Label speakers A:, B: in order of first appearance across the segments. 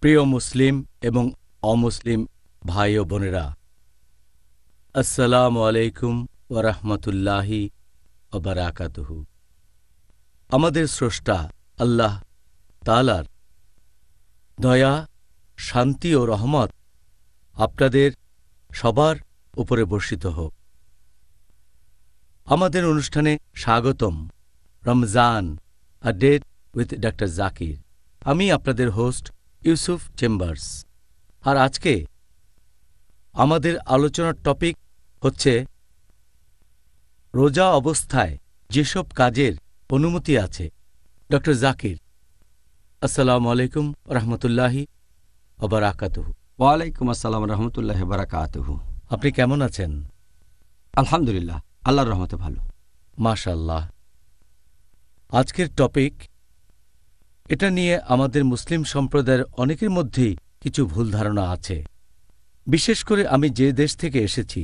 A: প্রিয় মুসলিম এবং অমুসলিম ভাই ও বোনেরা, আসসালামু আলাইকুম ওয়া রাহমাতুল্লাহি ওয়া বারাকাতুহু। আমাদের স্রষ্টা আল্লাহ তাআলার দয়া, শান্তি ও রহমত আপনাদের সবার উপরে বর্ষিত হোক। আমাদের অনুষ্ঠানে স্বাগতম। Ramzan, a date with doctor Zakir. আমি আপনাদের হোস্ট ইউসুফ চেম্বার্স। আর আজকে আমাদের আলোচনার টপিক হচ্ছে রোজা অবস্থায় যেসব কাজের অনুমতি আছে। ডক্টর জাকির, আসসালামু আলাইকুম রহমতুল্লাহি ওয়া বারাকাতুহু।
B: ওয়ালাইকুম আসসালাম রহমতুল্লাহ বারাকাতুহু।
A: আপনি কেমন আছেন?
B: আলহামদুলিল্লাহ, আল্লাহর রহমতে ভালো।
A: মাশাআল্লাহ। আজকের টপিক, এটা নিয়ে আমাদের মুসলিম সম্প্রদায়ের অনেকের মধ্যেই কিছু ভুল ধারণা আছে। বিশেষ করে আমি যে দেশ থেকে এসেছি,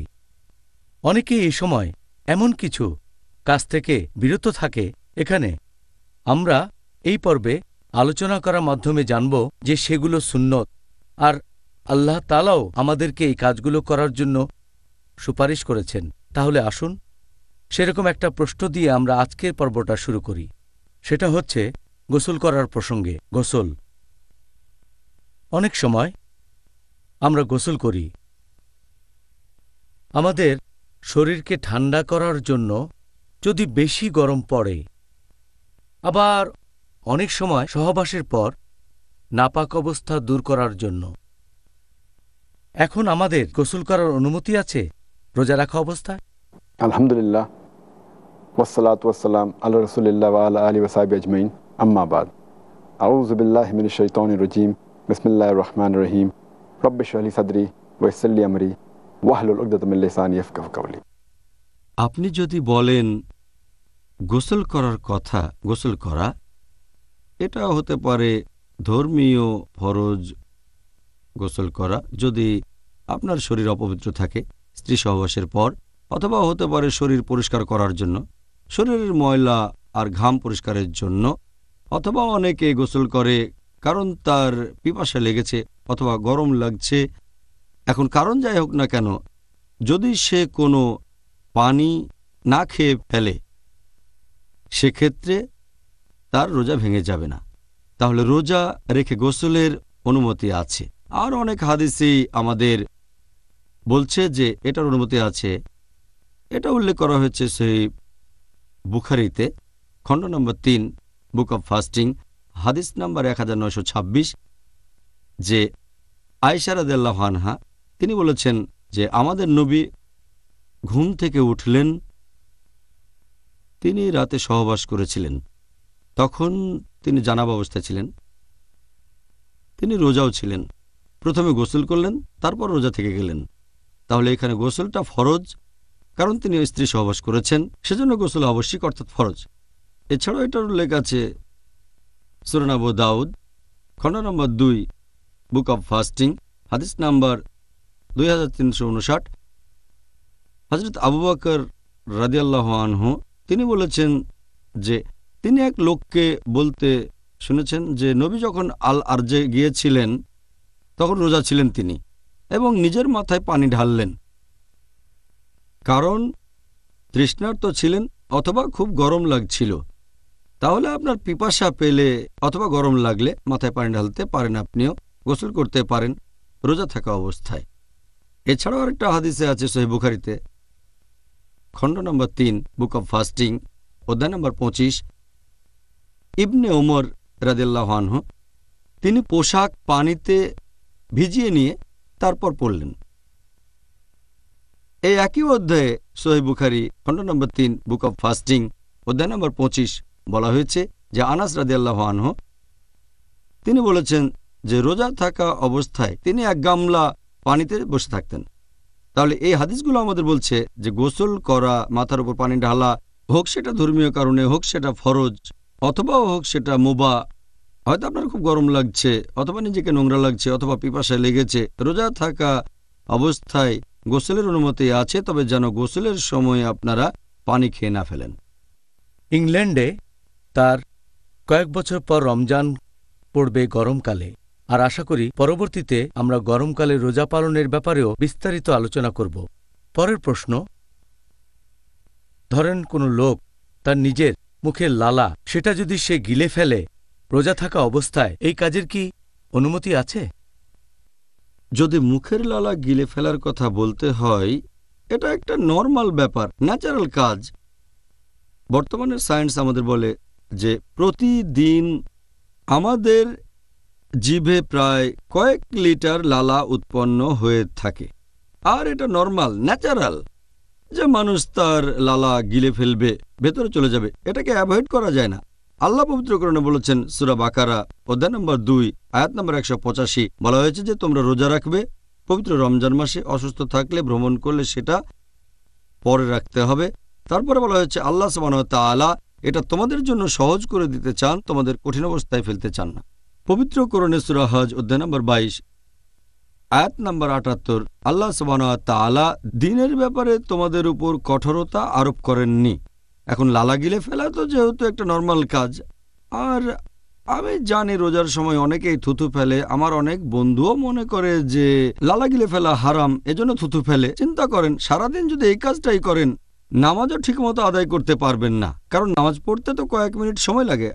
A: অনেকে এই সময় এমন কিছু কাজ থেকে বিরত থাকে। এখানে আমরা এই পর্বে আলোচনা করার মাধ্যমে জানব যে সেগুলো সুন্নত, আর আল্লাহ তাআলাও আমাদেরকে এই কাজগুলো করার জন্য সুপারিশ করেছেন। তাহলে আসুন সেরকম একটা প্রশ্ন দিয়ে আমরা আজকের পর্বটা শুরু করি। সেটা হচ্ছে গোসল করার প্রসঙ্গে। গোসল, অনেক সময় আমরা গোসল করি আমাদের শরীরকে ঠান্ডা করার জন্য, যদি বেশি গরম পড়ে। আবার অনেক সময় সহবাসের পর নাপাক অবস্থা দূর করার জন্য। এখন আমাদের গোসল করার অনুমতি আছে রোজা রাখা অবস্থায়?
C: আলহামদুলিল্লাহ, ওয়াসসালাতু ওয়াসসালাম আলা রাসূলিল্লাহ ওয়া আলা আলিহি ওয়া সাহবিহি আজমাইন, আম্মা বাদ। আউযু বিল্লাহি মিনাশ শাইতানির রাজীম। বিসমিল্লাহির রহমানির রহিম। রব্বি ইশরাহ লি সাদরি ওয়া ইয়াসসির লি আমরি ওয়াহলুল উকদাতাম মিন লিসানি ইয়াফকাহু কাওলি।
B: আপনি যদি বলেন গোসল করার কথা, গোসল করা এটা হতে পারে ধর্মীয় ফরজ গোসল করা যদি আপনার শরীর অপবিত্র থাকে স্ত্রী সহবাসের পর, অথবা হতে পারে শরীর পরিষ্কার করার জন্য, শরীরের ময়লা আর ঘাম পরিষ্কারের জন্য, অথবা অনেকে গোসল করে কারণ তার পিপাসা লেগেছে অথবা গরম লাগছে। এখন কারণ যাই হোক না কেন, যদি সে কোনো পানি না খেয়ে ফেলে সেক্ষেত্রে তার রোজা ভেঙে যাবে না। তাহলে রোজা রেখে গোসলের অনুমতি আছে। আর অনেক হাদিসই আমাদের বলছে যে এটার অনুমতি আছে। এটা উল্লেখ করা হয়েছে সহিহ বুখারীতে, খণ্ড নম্বর 3, বুক অব ফাস্টিং, হাদিস নাম্বার 1926, যে আয়েশা রাদিয়াল্লাহু আনহা তিনি বলেছেন যে আমাদের নবী ঘুম থেকে উঠলেন, তিনি রাতে সহবাস করেছিলেন, তখন তিনি জানাবা অবস্থায় ছিলেন, তিনি রোজাও ছিলেন। প্রথমে গোসল করলেন, তারপর রোজা থেকে গেলেন। তাহলে এখানে গোসলটা ফরজ, কারণ তিনি স্ত্রী সহবাস করেছেন, সেজন্য গোসল আবশ্যিক অর্থাৎ ফরজ। এছাড়াও এটার উল্লেখ আছে সূরা আবু দাউদ, খণ্ড নম্বর 2, বুক অব ফাস্টিং, হাদিস নাম্বার 2359। হযরত আবু বকর রাদিয়াল্লাহু আনহু তিনি বলেছেন যে তিনি এক লোককে বলতে শুনেছেন যে নবী যখন আল আরজে গিয়েছিলেন তখন রোজা ছিলেন তিনি, এবং নিজের মাথায় পানি ঢাললেন, কারণ তৃষ্ণার্ত ছিলেন অথবা খুব গরম লাগছিল। তাহলে আপনার পিপাসা পেলে অথবা গরম লাগলে মাথায় পানি ঢালতে পারেন, আপনিও গোসল করতে পারেন রোজা থাকা অবস্থায়। এছাড়াও আরেকটা হাদিসে আছে সহিহ বুখারীতে, খণ্ড নম্বর 3, বুক অব ফাস্টিং, অধ্যায় নম্বর 25, ইবনে ওমর রাদিয়াল্লাহু আনহু তিনি পোশাক পানিতে ভিজিয়ে নিয়ে তারপর পরলেন। এই একই অধ্যায়ে সহিহ বুখারী, খণ্ড নম্বর 3, বুক অব ফাস্টিং, অধ্যায় নম্বর 25 বলা হয়েছে যে আনাস রাদিয়াল্লাহু আনহু তিনি বলেছেন যে রোজা থাকা অবস্থায় তিনি এক গামলা পানিতে বসে থাকতেন। তাহলে এই হাদিসগুলো আমাদের বলছে যে গোসল করা, মাথার উপর পানি ঢালা, হোক সেটা ধর্মীয় কারণে, হোক সেটা ফরজ, অথবা হোক সেটা মুবাহ। হয়তো আপনার খুব গরম লাগছে, অথবা নিজেকে নোংরা লাগছে, অথবা পিপাসায় লেগেছে, রোজা থাকা অবস্থায় গোসলের অনুমতি আছে, তবে যেন গোসলের সময় আপনারা পানি খেয়ে না ফেলেন।
A: ইংল্যান্ডে তার কয়েক বছর পর রমজান পড়বে গরমকালে, আর আশা করি পরবর্তীতে আমরা গরমকালে রোজা পালনের ব্যাপারেও বিস্তারিত আলোচনা করব। পরের প্রশ্ন, ধরেন কোনো লোক তার নিজের মুখের লালা সেটা যদি সে গিলে ফেলে রোজা থাকা অবস্থায়, এই কাজের কি অনুমতি আছে?
B: যদি মুখের লালা গিলে ফেলার কথা বলতে হয়, এটা একটা নর্মাল ব্যাপার, ন্যাচারাল কাজ। বর্তমানের সায়েন্স আমাদের বলে যে প্রতিদিন আমাদের জিভে প্রায় কয়েক লিটার লালা উৎপন্ন হয়ে থাকে, আর এটা নর্মাল, ন্যাচারাল যে মানুষ তার লালা গিলে ফেলবে, ভেতরে চলে যাবে, এটাকে অ্যাভয়েড করা যায় না। আল্লাহ পবিত্র কোরআনে বলেছেন, সূরা বাকারা অধ্যায় নম্বর 2 আয়াত নম্বর 185, বলা হয়েছে যে তোমরা রোজা রাখবে পবিত্র রমজান মাসে, অসুস্থ থাকলে, ভ্রমণ করলে সেটা পরে রাখতে হবে। তারপরে বলা হয়েছে আল্লাহ সুবহানাহু ওয়া তাআলা এটা তোমাদের জন্য সহজ করে দিতে চান, তোমাদের কঠিন অবস্থায় ফেলতে চান না। পবিত্র কোরআনে সূরা হজ অধ্যায় নম্বর 22 আয়াত নম্বর 78, আল্লাহ সুবহানাহু ওয়া তাআলা দ্বীনের ব্যাপারে তোমাদের উপর কঠোরতা আরোপ করেননি। এখন লালা গিলে ফেলা তো যেহেতু একটা নর্মাল কাজ, আর আমি জানি রোজার সময় অনেকেই থুথু ফেলে, আমার অনেক বন্ধুও মনে করে যে লালা গিলে ফেলা হারাম, এজন্য থুথু ফেলে। চিন্তা করেন, সারাদিন যদি এই কাজটাই করেন, নামাজও ঠিকমতো আদায় করতে পারবেন না, কারণ নামাজ পড়তে তো কয়েক মিনিট সময় লাগে,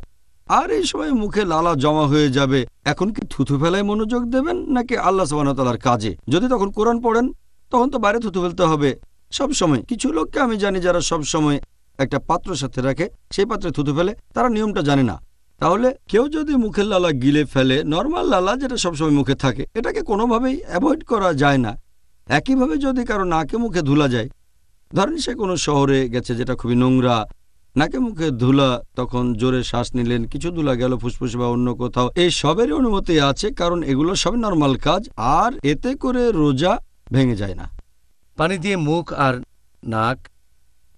B: আর এই সময় মুখে লালা জমা হয়ে যাবে। এখন কি থুথু ফেলায় মনোযোগ দেবেন নাকি আল্লাহ সুবহানাহু ওয়া তাআলার কাজে? যদি তখন কোরআন পড়েন, তখন তো বাইরে থুথু ফেলতে হবে সব সময়। কিছু লোককে আমি জানি যারা সব সময় একটা পাত্র সাথে রাখে, সেই পাত্রে থুথু ফেলে, তারা নিয়মটা জানে না। তাহলে কেউ যদি মুখের লালা গিলে ফেলে, নর্মাল লালা যেটা সবসময় মুখে থাকে, এটাকে কোনোভাবেই অ্যাভয়েড করা যায় না। একইভাবে যদি কারো নাকে মুখে ধুলা যায়, ধরেন সে কোনো শহরে গেছে যেটা খুবই নোংরা, নাকে মুখে ধুলা, তখন জোরে শ্বাস নিলেন, কিছু ধুলা গেল ফুসফুসে বা অন্য কোথাও, এই সবেরই অনুমতি আছে, কারণ এগুলো সবই নর্মাল কাজ, আর এতে করে রোজা ভেঙে যায় না।
A: পানি দিয়ে মুখ আর নাক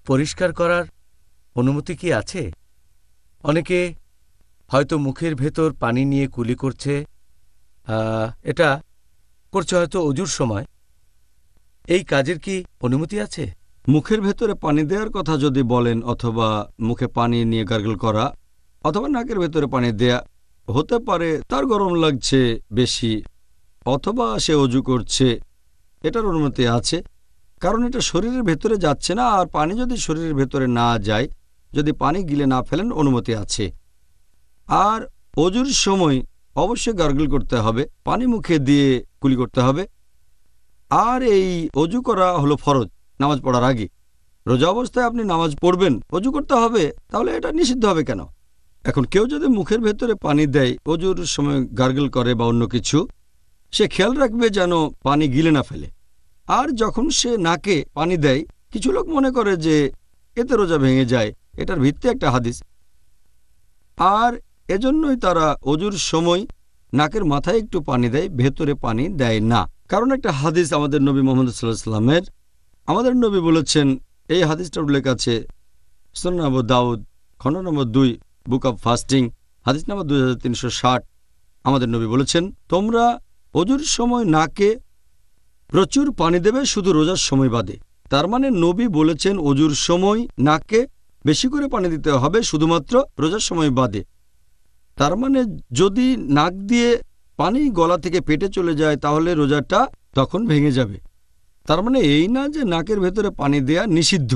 A: পরিষ্কার করার অনুমতি কি আছে? অনেকে হয়তো মুখের ভেতর পানি নিয়ে কুলি করছে, এটা করছে হয়তো অজুর সময়, এই কাজের কি অনুমতি আছে?
B: মুখের ভেতরে পানি দেওয়ার কথা যদি বলেন, অথবা মুখে পানি নিয়ে গার্গল করা, অথবা নাকের ভেতরে পানি দেয়া, হতে পারে তার গরম লাগছে বেশি, অথবা সে অজু করছে, এটার অনুমতি আছে, কারণ এটা শরীরের ভেতরে যাচ্ছে না, আর পানি যদি শরীরের ভেতরে না যায়, যদি পানি গিলে না ফেলেন, অনুমতি আছে। আর অজুর সময় অবশ্যই গার্গল করতে হবে, পানি মুখে দিয়ে কুলি করতে হবে। আর এই অজু করা হলো ফরজ নামাজ পড়ার আগে। রোজা অবস্থায় আপনি নামাজ পড়বেন, অজু করতে হবে, তাহলে এটা নিষিদ্ধ হবে কেন? এখন কেউ যদি মুখের ভেতরে পানি দেয়, অজুর সময় গার্গল করে বা অন্য কিছু, সে খেয়াল রাখবে যেন পানি গিলে না ফেলে। আর যখন সে নাকে পানি দেয়, কিছু লোক মনে করে যে এতে রোজা ভেঙে যায়, এটার ভিত্তি একটা হাদিস, আর এজন্যই তারা অজুর সময় নাকের মাথায় একটু পানি দেয়, ভেতরে পানি দেয় না। কারণ একটা হাদিস আমাদের নবী মুহাম্মদ সাল্লাল্লাহু আলাইহি ওয়াসাল্লামের, আমাদের নবী বলেছেন, এই হাদিসটার উল্লেখ আছে সুনান আবু দাউদ খণ্ড নম্বর 2 বুক অব ফাস্টিং হাদিস নম্বর 2360। আমাদের নবী বলেছেন, তোমরা অজুর সময় নাকে প্রচুর পানি দেবে, শুধু রোজার সময় বাদে। তার মানে নবী বলেছেন অজুর সময় নাকে বেশি করে পানি দিতে হবে, শুধুমাত্র রোজার সময় বাদে। তার মানে যদি নাক দিয়ে পানি গলা থেকে পেটে চলে যায়, তাহলে রোজাটা তখন ভেঙে যাবে। তার মানে এই না যে নাকের ভেতরে পানি দেয়া নিষিদ্ধ।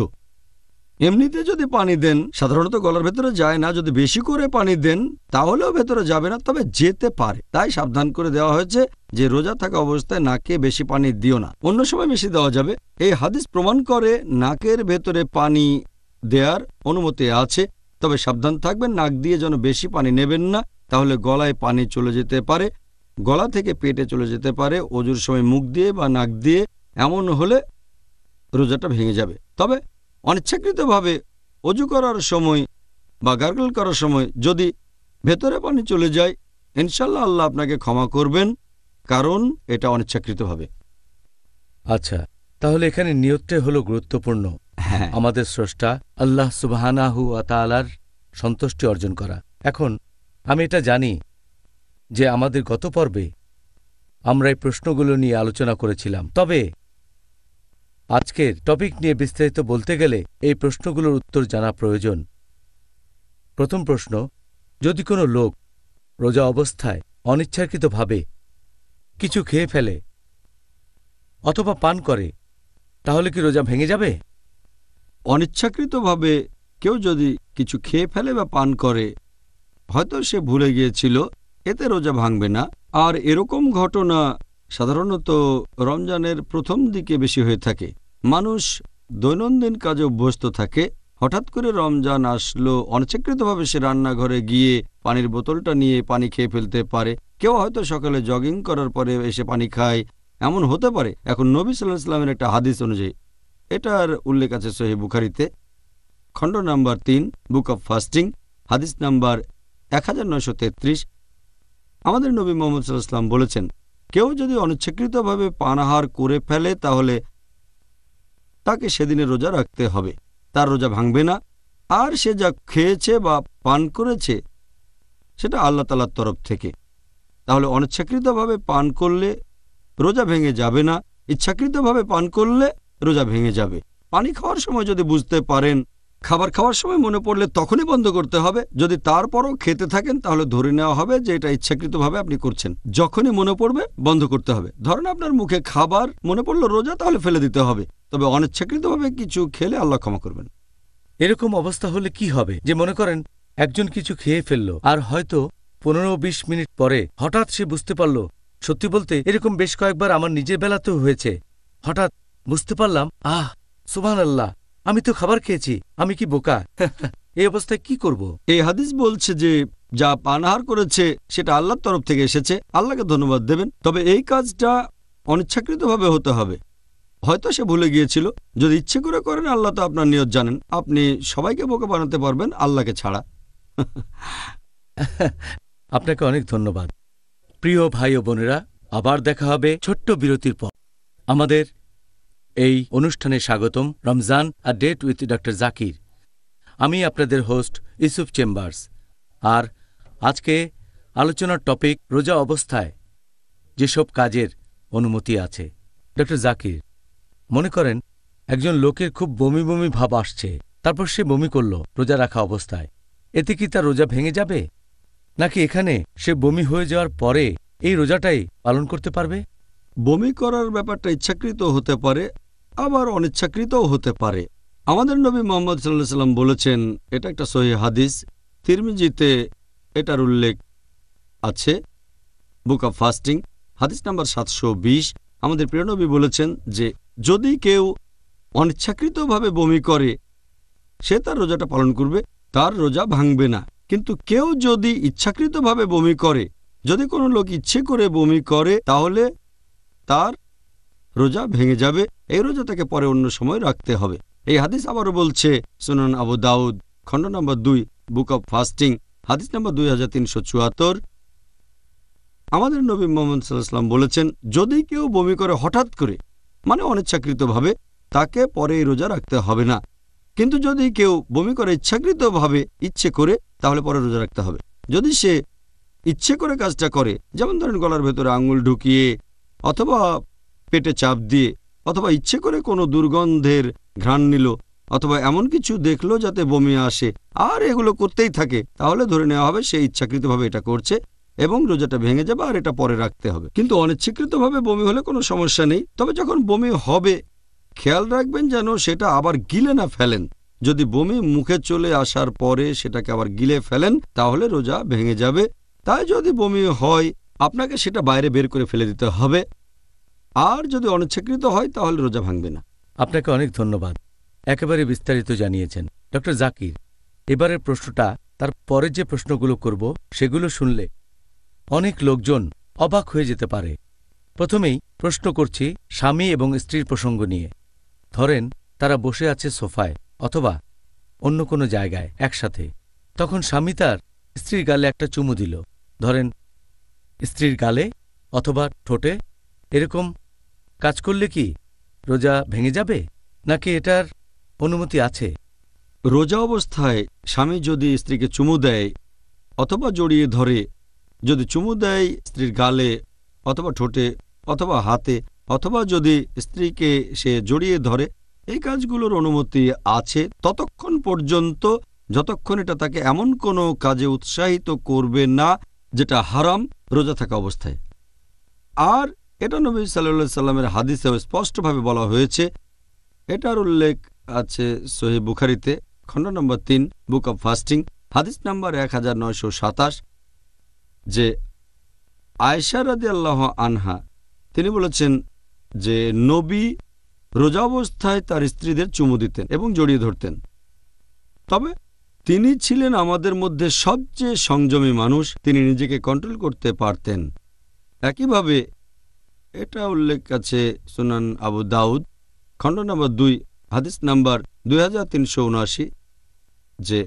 B: এমনিতে যদি পানি দেন, সাধারণত গলার ভেতরে যায় না, যদি বেশি করে পানি দেন তাহলেও ভেতরে যাবে না, তবে যেতে পারে। তাই সাবধান করে দেওয়া হয়েছে যে রোজা থাকা অবস্থায় নাকে বেশি পানি দিও না, অন্য সময় বেশি দেওয়া যাবে। এই হাদিস প্রমাণ করে নাকের ভেতরে পানি দেওয়ার অনুমতি আছে, তবে সাবধান থাকবেন, নাক দিয়ে যেন বেশি পানি নেবেন না, তাহলে গলায় পানি চলে যেতে পারে, গলা থেকে পেটে চলে যেতে পারে, অজুর সময় মুখ দিয়ে বা নাক দিয়ে, এমন হলে রোজাটা ভেঙে যাবে। তবে অনিচ্ছাকৃতভাবে অজু করার সময় বা গার্গল করার সময় যদি ভেতরে পানি চলে যায়, ইনশাল্লাহ আল্লাহ আপনাকে ক্ষমা করবেন, কারণ এটা অনিচ্ছাকৃতভাবে।
A: আচ্ছা, তাহলে এখানে নিয়তটাই হলো গুরুত্বপূর্ণ। আমাদের স্রষ্টা আল্লাহ সুবহানাহু ওয়া তাআলার সন্তুষ্টি অর্জন করা। এখন আমি এটা জানি যে আমাদের গত পর্বে আমরা এই প্রশ্নগুলো নিয়ে আলোচনা করেছিলাম, তবে আজকের টপিক নিয়ে বিস্তারিত বলতে গেলে এই প্রশ্নগুলোর উত্তর জানা প্রয়োজন। প্রথম প্রশ্ন, যদি কোনো লোক রোজা অবস্থায় অনিচ্ছাকৃতভাবে কিছু খেয়ে ফেলে অথবা পান করে, তাহলে কি রোজা ভেঙে যাবে?
B: অনিচ্ছাকৃতভাবে কেউ যদি কিছু খেয়ে ফেলে বা পান করে, হয়তো সে ভুলে গিয়েছিল, এতে রোজা ভাঙবে না। আর এরকম ঘটনা সাধারণত রমজানের প্রথম দিকে বেশি হয়ে থাকে। মানুষ দৈনন্দিন কাজে অভ্যস্ত থাকে, হঠাৎ করে রমজান আসলো, অনিচ্ছাকৃতভাবে সে রান্নাঘরে গিয়ে পানির বোতলটা নিয়ে পানি খেয়ে ফেলতে পারে। কেউ হয়তো সকালে জগিং করার পরে এসে পানি খায়, এমন হতে পারে। এখন নবী সাল্লাল্লাহু আলাইহি ওয়াসাল্লামের একটা হাদিস অনুযায়ী, এটার উল্লেখ আছে সহিহ বুখারীতে, খণ্ড নাম্বার 3, বুক অব ফাস্টিং, হাদিস নাম্বার 1933। আমাদের নবী মুহাম্মদ সাল্লাল্লাহু আলাইহি ওয়াসাল্লাম বলেছেন, কেউ যদি অনিচ্ছাকৃতভাবে পানাহার করে ফেলে তাহলে তাকে সেদিনে রোজা রাখতে হবে, তার রোজা ভাঙবে না। আর সে যা খেয়েছে বা পান করেছে সেটা আল্লাহ তাআলার তরফ থেকে। তাহলে অনিচ্ছাকৃতভাবে পান করলে রোজা ভেঙে যাবে না, ইচ্ছাকৃতভাবে পান করলে রোজা ভেঙে যাবে। পানি খাওয়ার সময় যদি বুঝতে পারেন, খাবার খাওয়ার সময় মনে পড়লে তখনই বন্ধ করতে হবে। যদি তারপরও খেতে থাকেন তাহলে ধরে নেওয়া হবে যে এটা ইচ্ছাকৃতভাবে আপনি করছেন। যখনই মনে পড়বে বন্ধ করতে হবে। ধরেন আপনার মুখে খাবার মনে পড়লো রোজা, তাহলে ফেলে দিতে হবে। তবে অনিচ্ছাকৃতভাবে কিছু খেলে আল্লাহ ক্ষমা করবেন।
A: এরকম অবস্থা হলে কি হবে? যে মনে করেন একজন কিছু খেয়ে ফেলল, আর হয়তো 15-20 মিনিট পরে হঠাৎ সে বুঝতে পারল। সত্যি বলতে এরকম বেশ কয়েকবার আমার নিজের বেলাতেও হয়েছে। হঠাৎ বুঝতে পারলাম, সুবহানাল্লাহ, আমি তো খাবার খেয়েছি, আমি কি বোকা? এই অবস্থায় কি করব?
B: এই হাদিস বলছে যে যা পানাহার করেছে সেটা আল্লাহর তরফ থেকে এসেছে, আল্লাহকে ধন্যবাদ দেবেন। তবে এই কাজটা অনিচ্ছাকৃতভাবে হতে হবে। হয়তো সে ভুলে গিয়েছিল। যদি ইচ্ছে করে করেন, আল্লাহ তো আপনার নিয়ত জানেন। আপনি সবাইকে বোকা বানাতে পারবেন, আল্লাহকে ছাড়া।
A: আপনাকে অনেক ধন্যবাদ। প্রিয় ভাই ও বোনেরা, আবার দেখা হবে ছোট্ট বিরতির পর। আমাদের এই অনুষ্ঠানে স্বাগতম, Ramzan a date with doctor Zakir. আমি আপনাদের হোস্ট ইউসুফ চেম্বার্স। আর আজকে আলোচনার টপিক রোজা অবস্থায় যেসব কাজের অনুমতি আছে। ডক্টর জাকির, মনে করেন একজন লোকের খুব বমি বমি ভাব আসছে, তারপর সে বমি করল রোজা রাখা অবস্থায়। এতে কি তার রোজা ভেঙে যাবে, নাকি এখানে সে বমি হয়ে যাওয়ার পরে এই রোজাটাই পালন করতে পারবে?
B: বমি করার ব্যাপারটা ইচ্ছাকৃত হতে পারে, আবার অনিচ্ছাকৃতও হতে পারে। আমাদের নবী মুহাম্মদ সাল্লাল্লাহু আলাইহি ওয়াসাল্লাম বলেছেন, এটা একটা সহিহ হাদিস, তিরমিজিতে এটার উল্লেখ আছে, বুক অব ফাস্টিং, হাদিস নাম্বার 720। আমাদের প্রিয় নবী বলেছেন যে যদি কেউ অনিচ্ছাকৃতভাবে বমি করে সে তার রোজাটা পালন করবে, তার রোজা ভাঙবে না। কিন্তু কেউ যদি ইচ্ছাকৃতভাবে বমি করে, যদি কোনো লোক ইচ্ছে করে বমি করে, তাহলে তার রোজা ভেঙে যাবে। এই রোজা তাকে পরে অন্য সময় রাখতে হবে। এই হাদিস আবারও বলছে সুনান আবু দাউদ, খণ্ড নম্বর 2, বুক অব ফাস্টিং, হাদিস নম্বর 2374। আমাদের নবী মুহাম্মদ সাল্লাল্লাহু আলাইহি ওয়াসাল্লাম বলেছেন, যদি কেউ বমি করে হঠাৎ করে, মানে অনিচ্ছাকৃতভাবে, তাকে পরে এই রোজা রাখতে হবে না। কিন্তু যদি কেউ বমি করে ইচ্ছাকৃতভাবে, ইচ্ছে করে, তাহলে পরে রোজা রাখতে হবে। যদি সে ইচ্ছে করে কাজটা করে, যেমন ধরেন গলার ভেতরে আঙুল ঢুকিয়ে, অথবা পেটে চাপ দিয়ে, অথবা ইচ্ছে করে কোনো দুর্গন্ধের ঘ্রাণ নিল, অথবা এমন কিছু দেখলো যাতে বমি আসে, আর এগুলো করতেই থাকে, তাহলে ধরে নেওয়া হবে সে ইচ্ছাকৃতভাবে এটা করছে এবং রোজাটা ভেঙে যাবে, আর এটা পরে রাখতে হবে। কিন্তু অনিচ্ছাকৃতভাবে বমি হলে কোনো সমস্যা নেই। তবে যখন বমি হবে খেয়াল রাখবেন যেন সেটা আবার গিলে না ফেলেন। যদি বমি মুখে চলে আসার পরে সেটাকে আবার গিলে ফেলেন তাহলে রোজা ভেঙে যাবে। তাই যদি বমি হয় আপনাকে সেটা বাইরে বের করে ফেলে দিতে হবে। আর যদি অনিচ্ছাকৃত হয় তাহলে রোজা ভাঙবে না।
A: আপনাকে অনেক ধন্যবাদ, একেবারে বিস্তারিত জানিয়েছেন ডক্টর জাকির। এবারের প্রশ্নটা, তার পরে যে প্রশ্নগুলো করব সেগুলো শুনলে অনেক লোকজন অবাক হয়ে যেতে পারে। প্রথমেই প্রশ্ন করছি স্বামী এবং স্ত্রীর প্রসঙ্গ নিয়ে। ধরেন তারা বসে আছে সোফায় অথবা অন্য কোনো জায়গায় একসাথে, তখন স্বামী তার স্ত্রীর গালে একটা চুমু দিল, ধরেন স্ত্রীর গালে অথবা ঠোঁটে। এরকম কাজ করলে কি রোজা ভেঙে যাবে, নাকি এটার অনুমতি আছে?
B: রোজা অবস্থায় স্বামী যদি স্ত্রীকে চুমু দেয় অথবা জড়িয়ে ধরে, যদি চুমু দেয় স্ত্রীর গালে অথবা ঠোঁটে অথবা হাতে, অথবা যদি স্ত্রীকে সে জড়িয়ে ধরে, এই কাজগুলোর অনুমতি আছে ততক্ষণ পর্যন্ত যতক্ষণ এটা তাকে এমন কোনো কাজে উৎসাহিত করবে না যেটা হারাম রোজা থাকা অবস্থায়। আর এটা নবী সাল্লাল্লাহু সাল্লামের হাদিসেও স্পষ্টভাবে বলা হয়েছে। এটার উল্লেখ আছে সহিহ বুখারীতে, খণ্ড নম্বর 3, বুক অব ফাস্টিং, হাদিস নাম্বার 1927, যে আয়েশা রাদিয়াল্লাহু আনহা তিনি বলেছেন যে নবী রোজা অবস্থায় তার স্ত্রীদের চুমু দিতেন এবং জড়িয়ে ধরতেন। তবে তিনি ছিলেন আমাদের মধ্যে সবচেয়ে সংযমী মানুষ, তিনি নিজেকে কন্ট্রোল করতে পারতেন। একইভাবে এটা উল্লেখ আছে সুনান আবু দাউদ, খণ্ড নম্বর 2, হাদিস নাম্বার 2379, যে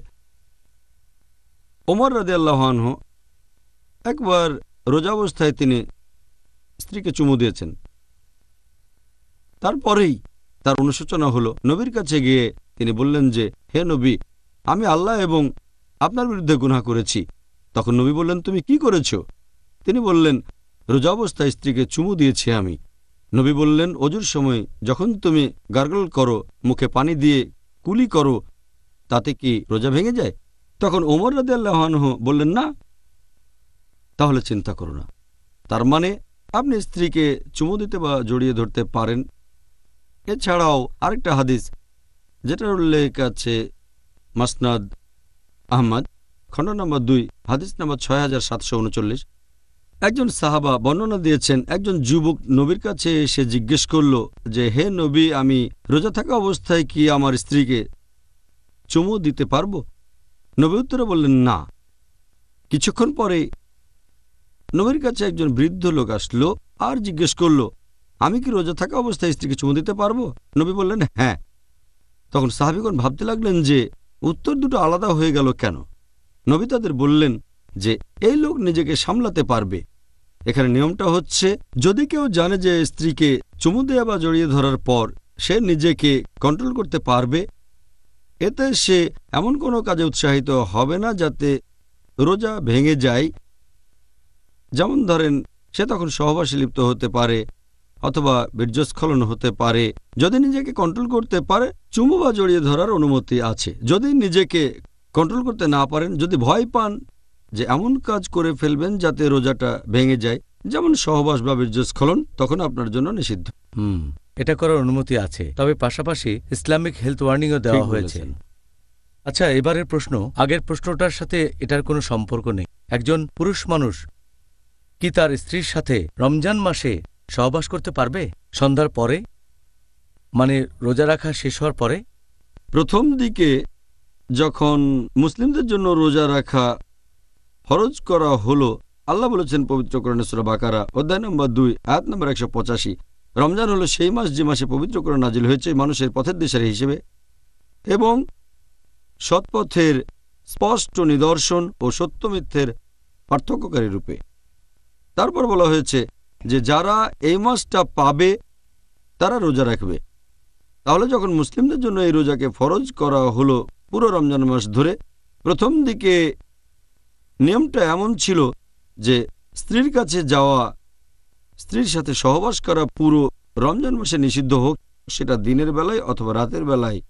B: ওমর রাদিয়াল্লাহু আনহু একবার রোজা অবস্থায় তিনি স্ত্রীকে চুমু দিয়েছেন। তারপরেই তার অনুশোচনা হলো, নবীর কাছে গিয়ে তিনি বললেন যে, হে নবী, আমি আল্লাহ এবং আপনার বিরুদ্ধে গুনাহ করেছি। তখন নবী বললেন, তুমি কি করেছো? তিনি বললেন, রোজা অবস্থায় স্ত্রীকে চুমু দিয়েছি আমি। নবী বললেন, অজুর সময় যখন তুমি গার্গল করো, মুখে পানি দিয়ে কুলি করো, তাতে কি রোজা ভেঙে যায়? তখন ওমর রাদিয়াল্লাহু আনহু বললেন, না। তাহলে চিন্তা করো না। তার মানে আপনি স্ত্রীকে চুমু দিতে বা জড়িয়ে ধরতে পারেন। এছাড়াও আরেকটা হাদিস যেটার উল্লেখ আছে মাসনাদ আহমদ, খণ্ড নম্বর 2, হাদিস নম্বর 6739, একজন সাহাবা বর্ণনা দিয়েছেন, একজন যুবক নবীর কাছে এসে জিজ্ঞেস করল যে, হে নবী, আমি রোজা থাকা অবস্থায় কি আমার স্ত্রীকে চুমু দিতে পারবো? নবী উত্তরে বললেন, না। কিছুক্ষণ পরে নবীর কাছে একজন বৃদ্ধ লোক আসলো আর জিজ্ঞেস করল, আমি কি রোজা থাকা অবস্থায় স্ত্রীকে চুমু দিতে পারবো? নবী বললেন, হ্যাঁ। তখন সাহাবীগণ ভাবতে লাগলেন যে উত্তর দুটো আলাদা হয়ে গেল কেন। নবী তাদের বললেন যে এই লোক নিজেকে সামলাতে পারবে। এখানে নিয়মটা হচ্ছে, যদি কেউ জানে যে স্ত্রীকে চুমু দেয়া বা জড়িয়ে ধরার পর সে নিজেকে কন্ট্রোল করতে পারবে, এতে সে এমন কোনো কাজে উৎসাহিত হবে না যাতে রোজা ভেঙে যায়। যেমন ধরেন, সে তখন সহবাসে লিপ্ত হতে পারে অথবা বীর্যস্খলন হতে পারে। যদি নিজেকে কন্ট্রোল করতে পারে, চুমু বা জড়িয়ে ধরার অনুমতি আছে। যদি নিজেকে কন্ট্রোল করতে না পারেন, যদি ভয় পান যে এমন কাজ করে ফেলবেন যাতে রোজাটা ভেঙে যায়, যেমন সহবাস বা বীর্যস্খলন, তখন আপনার জন্য নিষিদ্ধ।
A: এটা করার অনুমতি আছে, তবে পাশাপাশি ইসলামিক হেলথ ওয়ার্নিংও দেওয়া হয়েছে। আচ্ছা, এবারের প্রশ্ন আগের প্রশ্নটার সাথে এটার কোনো সম্পর্ক নেই। একজন পুরুষ মানুষ কি তার স্ত্রীর সাথে রমজান মাসে সহবাস করতে পারবে সন্ধ্যার পরে, মানে রোজা রাখা শেষ হওয়ার পরে?
B: প্রথম দিকে যখন মুসলিমদের জন্য রোজা রাখা ফরজ করা হলো, আল্লাহ বলেছেন পবিত্র কোরআনে সূরা বাকারা অধ্যায় নম্বর 2 আয়াত নম্বর 185, রমজান হলো সেই মাস যে মাসে পবিত্র কোরআন নাজিল হয়েছে মানুষের পথের দিশারি হিসেবে এবং সৎপথের স্পষ্ট নিদর্শন ও সত্য মিথ্যের পার্থক্যকারী রূপে। তারপর বলা হয়েছে যে যারা এই মাসটা পাবে তারা রোজা রাখবে। তাহলে যখন মুসলিমদের জন্য এই রোজাকে ফরজ করা হলো পুরো রমজান মাস ধরে, প্রথম দিকে নিয়মটা এমন ছিল যে স্ত্রীর কাছে যাওয়া, স্ত্রীর সাথে সহবাস করা পুরো রমজান মাসে নিষিদ্ধ হোক, সেটা দিনের বেলায় অথবা রাতের বেলায়।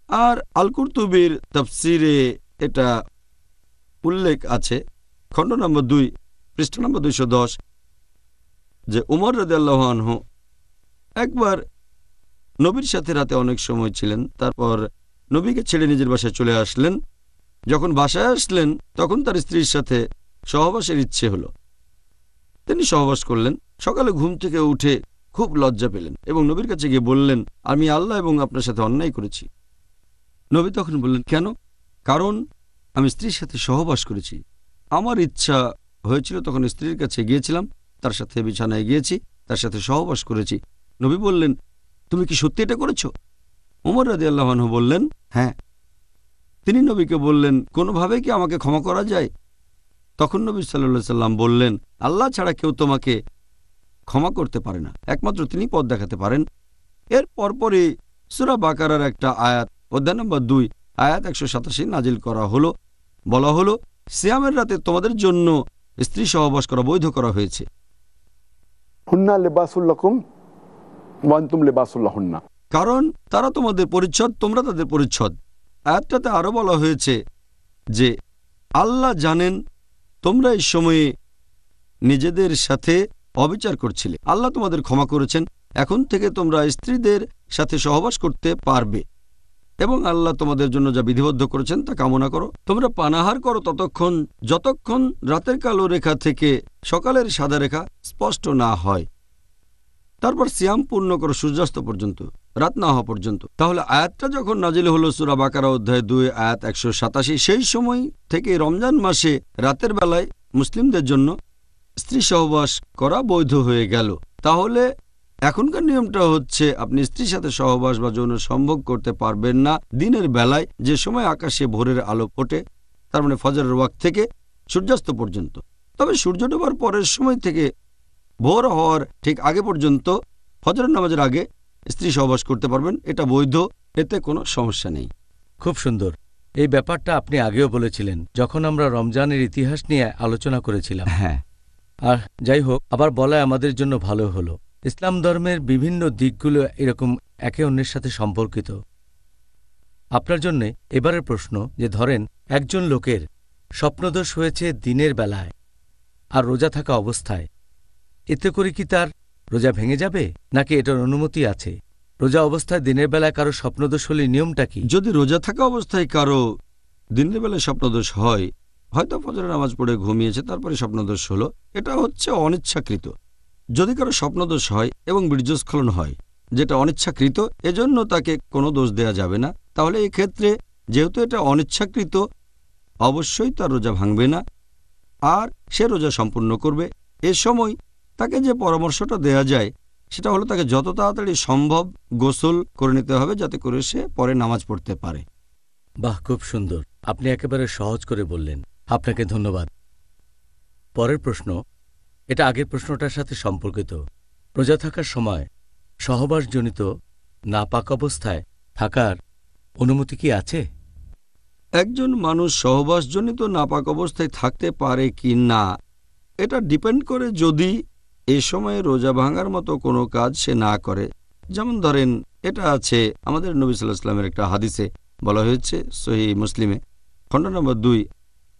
B: আর আল কুরতুবীর তাফসিরে এটা উল্লেখ আছে, খণ্ড নম্বর 2, পৃষ্ঠা নম্বর 210, যে উমর রাদিয়াল্লাহু আনহু একবার নবীর সাথে রাতে অনেক সময় ছিলেন, তারপর নবীকে ছেড়ে নিজের বাসায় চলে আসলেন। যখন বাসায় আসলেন তখন তার স্ত্রীর সাথে সহবাসের ইচ্ছে হলো। তিনি সহবাস করলেন। সকালে ঘুম থেকে উঠে খুব লজ্জা পেলেন এবং নবীর কাছে গিয়ে বললেন, আমি আল্লাহ এবং আপনার সাথে অন্যায় করেছি। নবী তখন বললেন, কেন? কারণ আমি স্ত্রীর সাথে সহবাস করেছি। আমার ইচ্ছা হয়েছিল, তখন স্ত্রীর কাছে গিয়েছিলাম, তার সাথে বিছানায় গিয়েছি, তার সাথে সহবাস করেছি। নবী বললেন, তুমি কি সত্যি এটা করেছো? ওমর রাদিয়াল্লাহু আনহু বললেন, হ্যাঁ। তিনি নবীকে বললেন, কোনোভাবে কি আমাকে ক্ষমা করা যায়? তখন নবী সাল্লাল্লাহু আলাইহি সাল্লাম বললেন, আল্লাহ ছাড়া কেউ তোমাকে ক্ষমা করতে পারে না, একমাত্র তিনি পথ দেখাতে পারেন। এর পরপরই সূরা বাকারার একটা আয়াত অধ্যায় নম্বর 2 আয়াত 187 নাজিল করা হলো। বলা হলো, সিয়ামের রাতে তোমাদের জন্য স্ত্রী সহবাস করা বৈধ করা হয়েছে।
C: হুন্না লিবাসুল লাকুম ওয়া আনতুম লিবাসুল লাহুন্না,
B: কারণ তারা তোমাদের পরিচ্ছদ, তোমরা তাদের পরিচ্ছদ। আয়াতটাতে আরো বলা হয়েছে যে আল্লাহ জানেন তোমরা এই সময়ে নিজেদের সাথে অবিচার করছিলে, আল্লাহ তোমাদের ক্ষমা করেছেন। এখন থেকে তোমরা স্ত্রীদের সাথে সহবাস করতে পারবে এবং আল্লাহ তোমাদের জন্য যা বিধিবদ্ধ করেছেন তা কামনা করো। তোমরা পানাহার করো ততক্ষণ যতক্ষণ রাতের কালো রেখা থেকে সকালের সাদা রেখা স্পষ্ট না হয়। তারপর সিয়াম পূর্ণ করো সূর্যাস্ত পর্যন্ত, রাত না হওয়া পর্যন্ত। তাহলে আয়াতটা যখন নাজিল হলো সূরা বাকারা অধ্যায় 2 আয়াত 187, সেই সময় থেকে রমজান মাসে রাতের বেলায় মুসলিমদের জন্য স্ত্রী সহবাস করা বৈধ হয়ে গেল। তাহলে এখনকার নিয়মটা হচ্ছে আপনি স্ত্রীর সাথে সহবাস বা যৌন সম্ভোগ করতে পারবেন না দিনের বেলায়, যে সময় আকাশে ভোরের আলো ফোটে, তার মানে ফজরের ওয়াক্ত থেকে সূর্যাস্ত পর্যন্ত। তবে সূর্য ডোবার পরের সময় থেকে ভোর হওয়ার ঠিক আগে পর্যন্ত ফজরের নামাজের আগে স্ত্রী সহবাস করতে পারবেন, এটা বৈধ, এতে কোনো সমস্যা নেই।
A: খুব সুন্দর। এই ব্যাপারটা আপনি আগেও বলেছিলেন যখন আমরা রমজানের ইতিহাস নিয়ে আলোচনা করেছিলাম।
B: হ্যাঁ,
A: আর যাই হোক, আবার বলায় আমাদের জন্য ভালো হলো। ইসলাম ধর্মের বিভিন্ন দিকগুলো এরকম একে অন্যের সাথে সম্পর্কিত। আপনার জন্য এবারের প্রশ্ন, যে ধরেন একজন লোকের স্বপ্নদোষ হয়েছে দিনের বেলায় আর রোজা থাকা অবস্থায়, এতে করে কি তার রোজা ভেঙে যাবে নাকি এটার অনুমতি আছে? রোজা অবস্থায় দিনের বেলায় কারো স্বপ্নদোষ হলে নিয়মটা কি?
B: যদি রোজা থাকা অবস্থায় কারো দিনের বেলায় স্বপ্নদোষ হয়, হয়তো ফজরের নামাজ পড়ে ঘুমিয়েছে, তারপরে স্বপ্নদোষ হলো, এটা হচ্ছে অনিচ্ছাকৃত। যদি কারো স্বপ্নদোষ হয় এবং বীর্যস্খলন হয়, যেটা অনিচ্ছাকৃত, এজন্য তাকে কোনো দোষ দেয়া যাবে না। তাহলে এই ক্ষেত্রে যেহেতু এটা অনিচ্ছাকৃত, অবশ্যই তার রোজা ভাঙবে না আর সে রোজা সম্পূর্ণ করবে। এ সময় তাকে যে পরামর্শটা দেয়া যায় সেটা হলো তাকে যত তাড়াতাড়ি সম্ভব গোসল করে নিতে হবে, যাতে করে সে পরে নামাজ পড়তে পারে।
A: বাহ, খুব সুন্দর। আপনি একেবারে সহজ করে বললেন, আপনাকে ধন্যবাদ। পরের প্রশ্ন, এটা আগের প্রশ্নটার সাথে সম্পর্কিত। রোজা থাকার সময় সহবাসজনিত নাপাক অবস্থায় থাকার অনুমতি কি আছে?
B: একজন মানুষ সহবাসজনিত নাপাক অবস্থায় থাকতে পারে কি না, এটা ডিপেন্ড করে যদি এ সময়ে রোজা ভাঙার মতো কোনো কাজ সে না করে। যেমন ধরেন, এটা আছে আমাদের নবী সাল্লাল্লাহু আলাইহি ওয়াসাল্লামের একটা হাদিসে বলা হয়েছে, সহিহ মুসলিমে খণ্ড নম্বর 2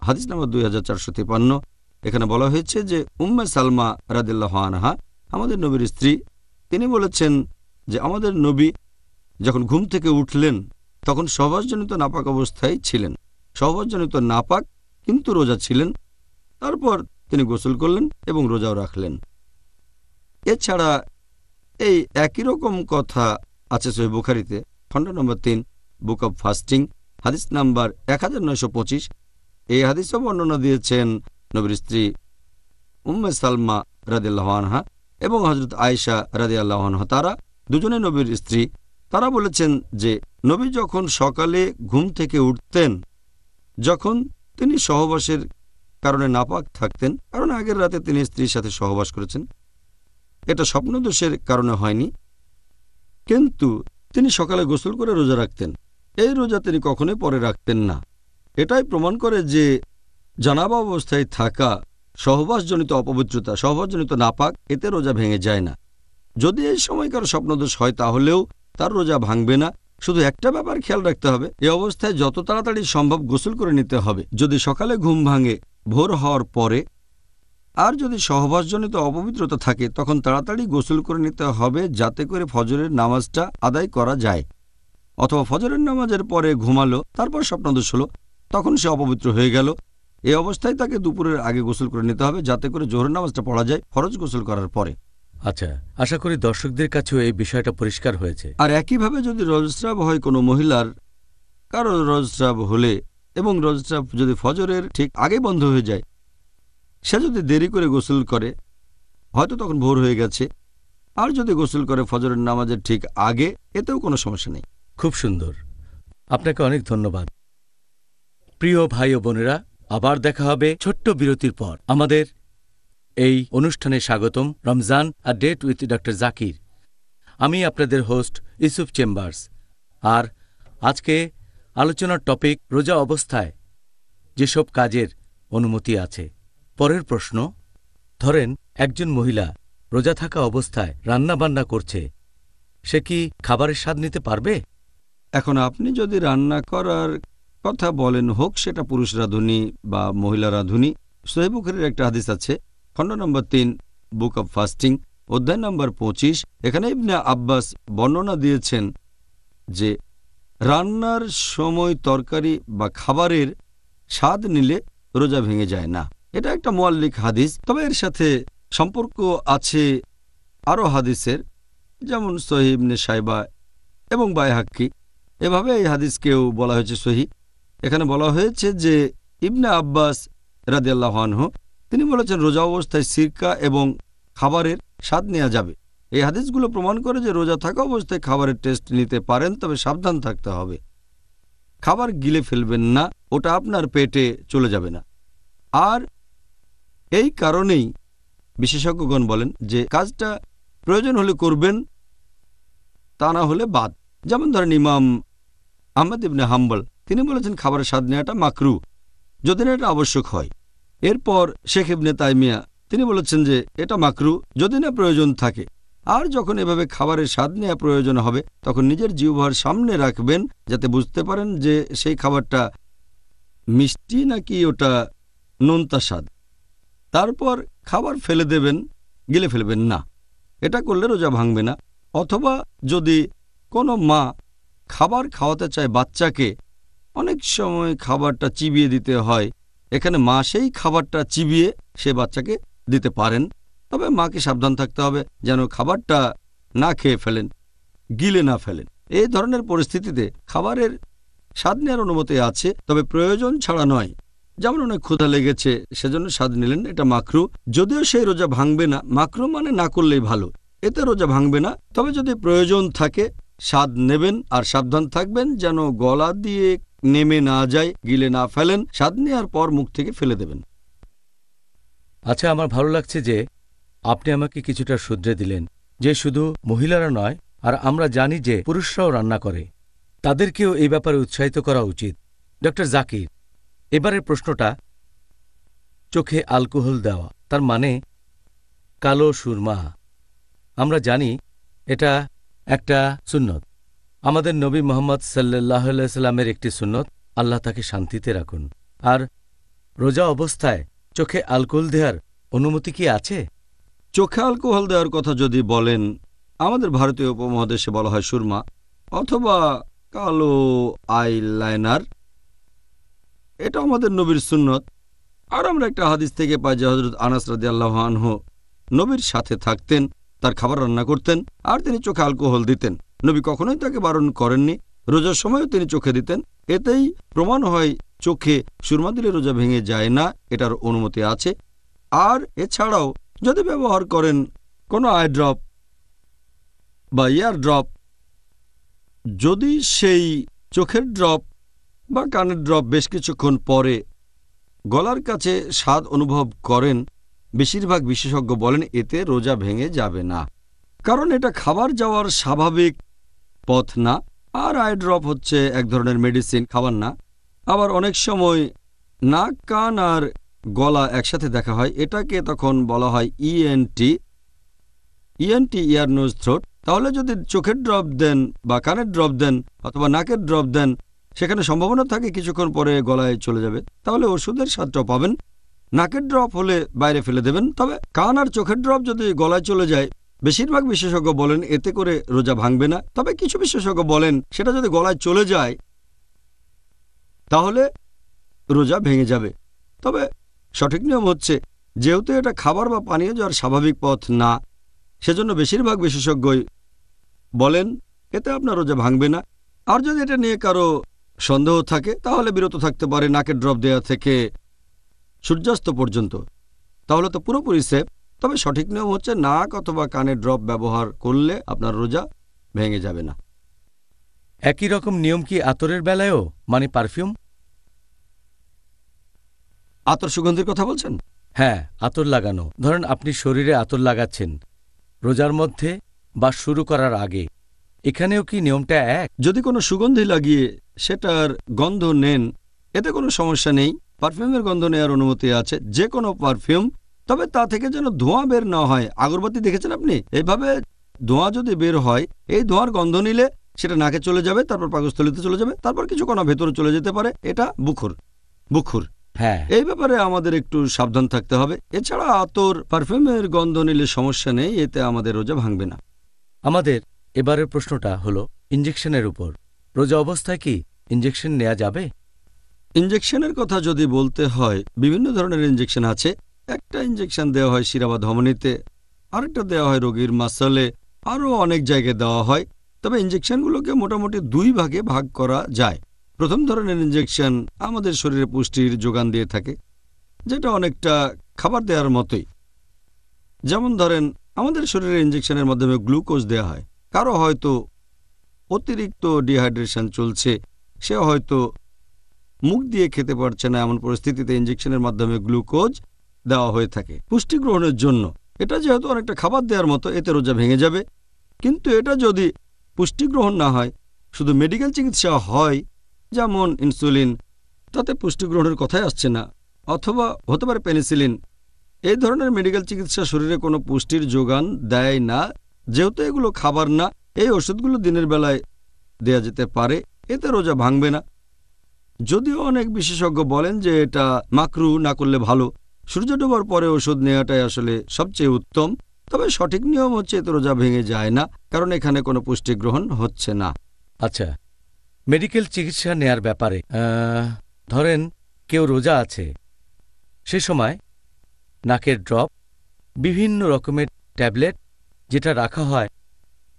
B: হাদিস নম্বর 2453। এখানে বলা হয়েছে যে উম্মে সালমা রাদিয়াল্লাহু আনহা, আমাদের নবীর স্ত্রী, তিনি বলেছেন যে আমাদের নবী যখন ঘুম থেকে উঠলেন তখন সহবাসজনিত নাপাক অবস্থায় ছিলেন, সহবাসজনিত নাপাক কিন্তু রোজা ছিলেন। তারপর তিনি গোসল করলেন এবং রোজাও রাখলেন। এছাড়া এই একই রকম কথা আছে সহিহ বুখারীতে খণ্ড নম্বর 3 বুক অব ফাস্টিং হাদিস নাম্বার 1925। এই হাদিসও বর্ণনা দিয়েছেন নবীর স্ত্রী উম্মে সালমা রাদিয়াল্লাহু আনহা এবং হযরত আয়েশা রাদিয়াল্লাহু আনহা। তারা দুজনে নবীর স্ত্রী। তারা বলেছেন যে নবী যখন সকালে ঘুম থেকে উঠতেন, যখন তিনি সহবাসের কারণে নাপাক থাকতেন, কারণ আগের রাতে তিনি স্ত্রীর সাথে সহবাস করেছেন, এটা স্বপ্নদোষের কারণে হয়নি, কিন্তু তিনি সকালে গোসল করে রোজা রাখতেন। এই রোজা তিনি কখনোই পরে রাখতেন না। এটাই প্রমাণ করে যে জানাবা অবস্থায় থাকা সহবাসজনিত অপবিত্রতা, সহবাসজনিত নাপাক, এতে রোজা ভেঙে যায় না। যদি এই সময়কার স্বপ্নদোষ হয় তাহলেও তার রোজা ভাঙবে না। শুধু একটা ব্যাপার খেয়াল রাখতে হবে, এই অবস্থায় যত তাড়াতাড়ি সম্ভব গোসল করে নিতে হবে। যদি সকালে ঘুম ভাঙে ভোর হওয়ার পরে, আর যদি সহবাসজনিত অপবিত্রতা থাকে, তখন তাড়াতাড়ি গোসল করে নিতে হবে, যাতে করে ফজরের নামাজটা আদায় করা যায়। অথবা ফজরের নামাজের পরে ঘুমালো, তারপর স্বপ্নদোষ হলো, তখন সে অপবিত্র হয়ে গেল। এই অবস্থায় তাকে দুপুরের আগে গোসল করে নিতে হবে, যাতে করে জোহরের নামাজটা পড়া যায় ফরজ গোসল করার পরে।
A: আচ্ছা, আশা করি দর্শকদের কাছেও এই বিষয়টা পরিষ্কার হয়েছে।
B: আর একইভাবে যদি রজস্রাব হয় কোনো মহিলার, কারো রজস্রাব হলে এবং রজস্রাব যদি ফজরের ঠিক আগে বন্ধ হয়ে যায়, সে যদি দেরি করে গোসল করে, হয়তো তখন ভোর হয়ে গেছে, আর যদি গোসল করে ফজরের নামাজের ঠিক আগে, এতেও কোনো সমস্যা নেই।
A: খুব সুন্দর, আপনাকে অনেক ধন্যবাদ। প্রিয় ভাই ও বোনেরা, আবার দেখা হবে ছোট্ট বিরতির পর। আমাদের এই অনুষ্ঠানে স্বাগতম Ramzan a date with doctor Zakir. আমি আপনাদের হোস্ট ইউসুফ চেম্বার্স। আর আজকে আলোচনার টপিক রোজা অবস্থায় যেসব কাজের অনুমতি আছে। পরের প্রশ্ন, ধরেন একজন মহিলা রোজা থাকা অবস্থায় রান্নাবান্না করছে, সে কি খাবারের স্বাদ নিতে পারবে?
B: এখন আপনি যদি রান্না করার কথা বলেন, হোক সেটা পুরুষ রাঁধুনি বা মহিলা রাঁধুনি, সহিহ বুখারীর একটা হাদিস আছে খণ্ড নম্বর 3 বুক অব ফাস্টিং, অধ্যায় নম্বর 25। এখানে ইবনে আব্বাস বর্ণনা দিয়েছেন যে রান্নার সময় তরকারি বা খাবারের স্বাদ নিলে রোজা ভেঙে যায় না। এটা একটা মুআল্লিক হাদিস, তবে এর সাথে সম্পর্ক আছে আরও হাদিসের, যেমন সহিহ ইবনে শাইবা এবং বাইহাক্কি। এভাবে এই হাদিসকেও বলা হয়েছে সহিহ। এখানে বলা হয়েছে যে ইবনে আব্বাস রাদিয়াল্লাহু আনহু তিনি বলেছেন রোজা অবস্থায় সিরকা এবং খাবারের স্বাদ নেওয়া যাবে। এই হাদিসগুলো প্রমাণ করে যে রোজা থাকা অবস্থায় খাবারের টেস্ট নিতে পারেন, তবে সাবধান থাকতে হবে। খাবার গিলে ফেলবেন না, ওটা আপনার পেটে চলে যাবে না। আর এই কারণেই বিশেষজ্ঞগণ বলেন যে কাজটা প্রয়োজন হলে করবেন, তা না হলে বাদ। যেমন ধরেন ইমাম আহমদ ইবনে হাম্বল তিনি বলেছেন খাবারের স্বাদ নেওয়াটা মাকরু যদি না এটা আবশ্যক হয়। এরপর শেখ ইবনে তাইমিয়া তিনি বলেছেন যে এটা মাকরু যদি না প্রয়োজন থাকে। আর যখন এভাবে খাবারের স্বাদ নেওয়া প্রয়োজন হবে তখন নিজের জিহ্বার সামনে রাখবেন যাতে বুঝতে পারেন যে সেই খাবারটা মিষ্টি নাকি ওটা নোনতা স্বাদ। তারপর খাবার ফেলে দেবেন, গিলে ফেলবেন না। এটা করলে রোজা ভাঙবে না। অথবা যদি কোনো মা খাবার খাওয়াতে চায় বাচ্চাকে, অনেক সময় খাবারটা চিবিয়ে দিতে হয়, এখানে মা সেই খাবারটা চিবিয়ে সে বাচ্চাকে দিতে পারেন। তবে মাকে সাবধান থাকতে হবে যেন খাবারটা না খেয়ে ফেলেন, গিলে না ফেলেন। এই ধরনের পরিস্থিতিতে খাবারের স্বাদ নেওয়ার অনুমতি আছে, তবে প্রয়োজন ছাড়া নয়। যেমন অনেক ক্ষুধা লেগেছে সেজন্য স্বাদ নিলেন, এটা মাকরু। যদিও সেই রোজা ভাঙবে না, মাকরু মানে না করলেই ভালো, এতে রোজা ভাঙবে না। তবে যদি প্রয়োজন থাকে স্বাদ নেবেন আর সাবধান থাকবেন যেন গলা দিয়ে নেমে না যায়, গিলে না ফেলেন। স্বাদ নেওয়ার পর মুখ থেকে ফেলে দেবেন।
A: আচ্ছা, আমার ভালো লাগছে যে আপনি আমাকে কিছুটা শুধরে দিলেন যে শুধু মহিলারা নয়, আর আমরা জানি যে পুরুষরাও রান্না করে, তাদেরকেও এই ব্যাপারে উৎসাহিত করা উচিত। ডক্টর জাকির, এবারের প্রশ্নটা চোখে অ্যালকোহল দেওয়া, তার মানে কালো সুরমা। আমরা জানি এটা একটা সুন্নত, আমাদের নবী মুহাম্মদ সাল্লাল্লাহু আলাইহি সাল্লামের একটি সুন্নত, আল্লাহ তাকে শান্তিতে রাখুন। আর রোজা অবস্থায় চোখে অ্যালকোহল দেওয়ার অনুমতি কি আছে?
B: চোখে অ্যালকোহল দেওয়ার কথা যদি বলেন, আমাদের ভারতীয় উপমহাদেশে বলা হয় সুরমা অথবা কালো আইলাইনার। এটা আমাদের নবীর সুন্নত। আর আমরা একটা হাদিস থেকে পাই যে হযরত আনাস রাদিয়াল্লাহু আনহু নবীর সাথে থাকতেন, তার খাবার রান্না করতেন আর তিনি চোখে অ্যালকোহল দিতেন। নবী কখনোই তাকে বারণ করেননি, রোজার সময়ও তিনি চোখে দিতেন। এতেই প্রমাণ হয় চোখে সুরমা দিলে রোজা ভেঙে যায় না, এটার অনুমতি আছে। আর এছাড়াও যদি ব্যবহার করেন কোনো আই ড্রপ বা ইয়ার ড্রপ, যদি সেই চোখের ড্রপ বা কানের ড্রপ বেশ কিছুক্ষণ পরে গলার কাছে স্বাদ অনুভব করেন, বেশিরভাগ বিশেষজ্ঞ বলেন এতে রোজা ভেঙে যাবে না, কারণ এটা খাবার যাওয়ার স্বাভাবিক পথ না। আর আই ড্রপ হচ্ছে এক ধরনের মেডিসিন, খাবার না। আবার অনেক সময় নাক, কান আর গলা একসাথে দেখা হয়, এটাকে তখন বলা হয় ইএনটি, ইয়ার নোজ থ্রোট। তাহলে যদি চোখের ড্রপ দেন বা কানের ড্রপ দেন অথবা নাকের ড্রপ দেন, সেখানে সম্ভাবনা থাকে কিছুক্ষণ পরে গলায় চলে যাবে, তাহলে ওষুধের স্বাদটাও পাবেন। নাকের ড্রপ হলে বাইরে ফেলে দেবেন। তবে কান আর চোখের ড্রপ যদি গলায় চলে যায়, বেশিরভাগ বিশেষজ্ঞ বলেন এতে করে রোজা ভাঙবে না। তবে কিছু বিশেষজ্ঞ বলেন সেটা যদি গলায় চলে যায় তাহলে রোজা ভেঙে যাবে। তবে সঠিক নিয়ম হচ্ছে যেহেতু এটা খাবার বা পানীয় যাওয়ার স্বাভাবিক পথ না, সেজন্য বেশিরভাগ বিশেষজ্ঞই বলেন এতে আপনার রোজা ভাঙবে না। আর যদি এটা নিয়ে কারো সন্দেহ থাকে তাহলে বিরত থাকতে পারে নাকের ড্রপ দেওয়া থেকে সূর্যাস্ত পর্যন্ত, তাহলে তো পুরোপুরি সেফ। তবে সঠিক নিয়ম হচ্ছে নাক অথবা কানের ড্রপ ব্যবহার করলে আপনার রোজা ভেঙে যাবে না।
A: একই রকম নিয়ম কি আতরের বেলায়ও, মানে পারফিউম?
B: আতর সুগন্ধির কথা বলছেন?
A: হ্যাঁ, আতর লাগানো। ধরেন আপনি শরীরে আতর লাগাচ্ছেন রোজার মধ্যে বা শুরু করার আগে, এখানেও কি নিয়মটা এক?
B: যদি কোনো সুগন্ধি লাগিয়ে সেটার গন্ধ নেন এতে কোনো সমস্যা নেই। পারফিউমের গন্ধ নেওয়ার অনুমতি আছে, যে কোনো পারফিউম। তবে তা থেকে যেন ধোঁয়া বের না হয়। আগরবাতি দেখেছেন আপনি? এইভাবে ধোঁয়া যদি বের হয়, এই ধোঁয়ার গন্ধ নিলে সেটা নাকে চলে যাবে, তারপর পাকস্থলীতে চলে যাবে, তারপর কিছু কণা ভেতরে চলে যেতে পারে। এটা বুখুর।
A: হ্যাঁ,
B: এই ব্যাপারে আমাদের একটু সাবধান থাকতে হবে। এছাড়া আতর পারফিউমের গন্ধ নিলে সমস্যা নেই, এতে আমাদের রোজা ভাঙবে না।
A: আমাদের এবারের প্রশ্নটা হলো ইনজেকশনের উপর। রোজা অবস্থায় কি ইনজেকশন নেওয়া যাবে?
B: ইনজেকশনের কথা যদি বলতে হয়, বিভিন্ন ধরনের ইনজেকশন আছে। একটা ইনজেকশন দেওয়া হয় শিরা বা ধমনীতে, আরেকটা দেওয়া হয় রোগীর মাসলে, আরও অনেক জায়গায় দেওয়া হয়। তবে ইনজেকশনগুলোকে মোটামুটি দুই ভাগে ভাগ করা যায়। প্রথম ধরনের ইনজেকশন আমাদের শরীরে পুষ্টির যোগান দিয়ে থাকে, যেটা অনেকটা খাবার দেওয়ার মতোই। যেমন ধরেন, আমাদের শরীরে ইনজেকশনের মাধ্যমে গ্লুকোজ দেওয়া হয়। কারো হয়তো অতিরিক্ত ডিহাইড্রেশন চলছে, সে হয়তো মুখ দিয়ে খেতে পারছে না, এমন পরিস্থিতিতে ইনজেকশনের মাধ্যমে গ্লুকোজ দেওয়া হয়ে থাকে পুষ্টি গ্রহণের জন্য। এটা যেহেতু অনেকটা খাবার দেওয়ার মতো, এতে রোজা ভেঙে যাবে। কিন্তু এটা যদি পুষ্টি গ্রহণ না হয়, শুধু মেডিকেল চিকিৎসা হয়, যেমন ইনসুলিন, তাতে পুষ্টি গ্রহণের কথাই আসছে না। অথবা হতে পারে পেনিসিলিন, এই ধরনের মেডিকেল চিকিৎসা শরীরে কোনো পুষ্টির যোগান দেয় না। যেহেতু এগুলো খাবার না, এই ওষুধগুলো দিনের বেলায় দেয়া যেতে পারে, এতে রোজা ভাঙবে না। যদিও অনেক বিশেষজ্ঞ বলেন যে এটা মাকরু না করলে ভালো, সূর্য ডোবার পরে ওষুধ নেওয়াটাই আসলে সবচেয়ে উত্তম। তবে সঠিক নিয়ম হচ্ছে এতে রোজা ভেঙে যায় না, কারণ এখানে কোনো পুষ্টি গ্রহণ হচ্ছে না।
A: আচ্ছা, মেডিকেল চিকিৎসা নেয়ার ব্যাপারে ধরেন কেউ রোজা আছে, সে সময় নাকের ড্রপ, বিভিন্ন রকমের ট্যাবলেট যেটা রাখা হয়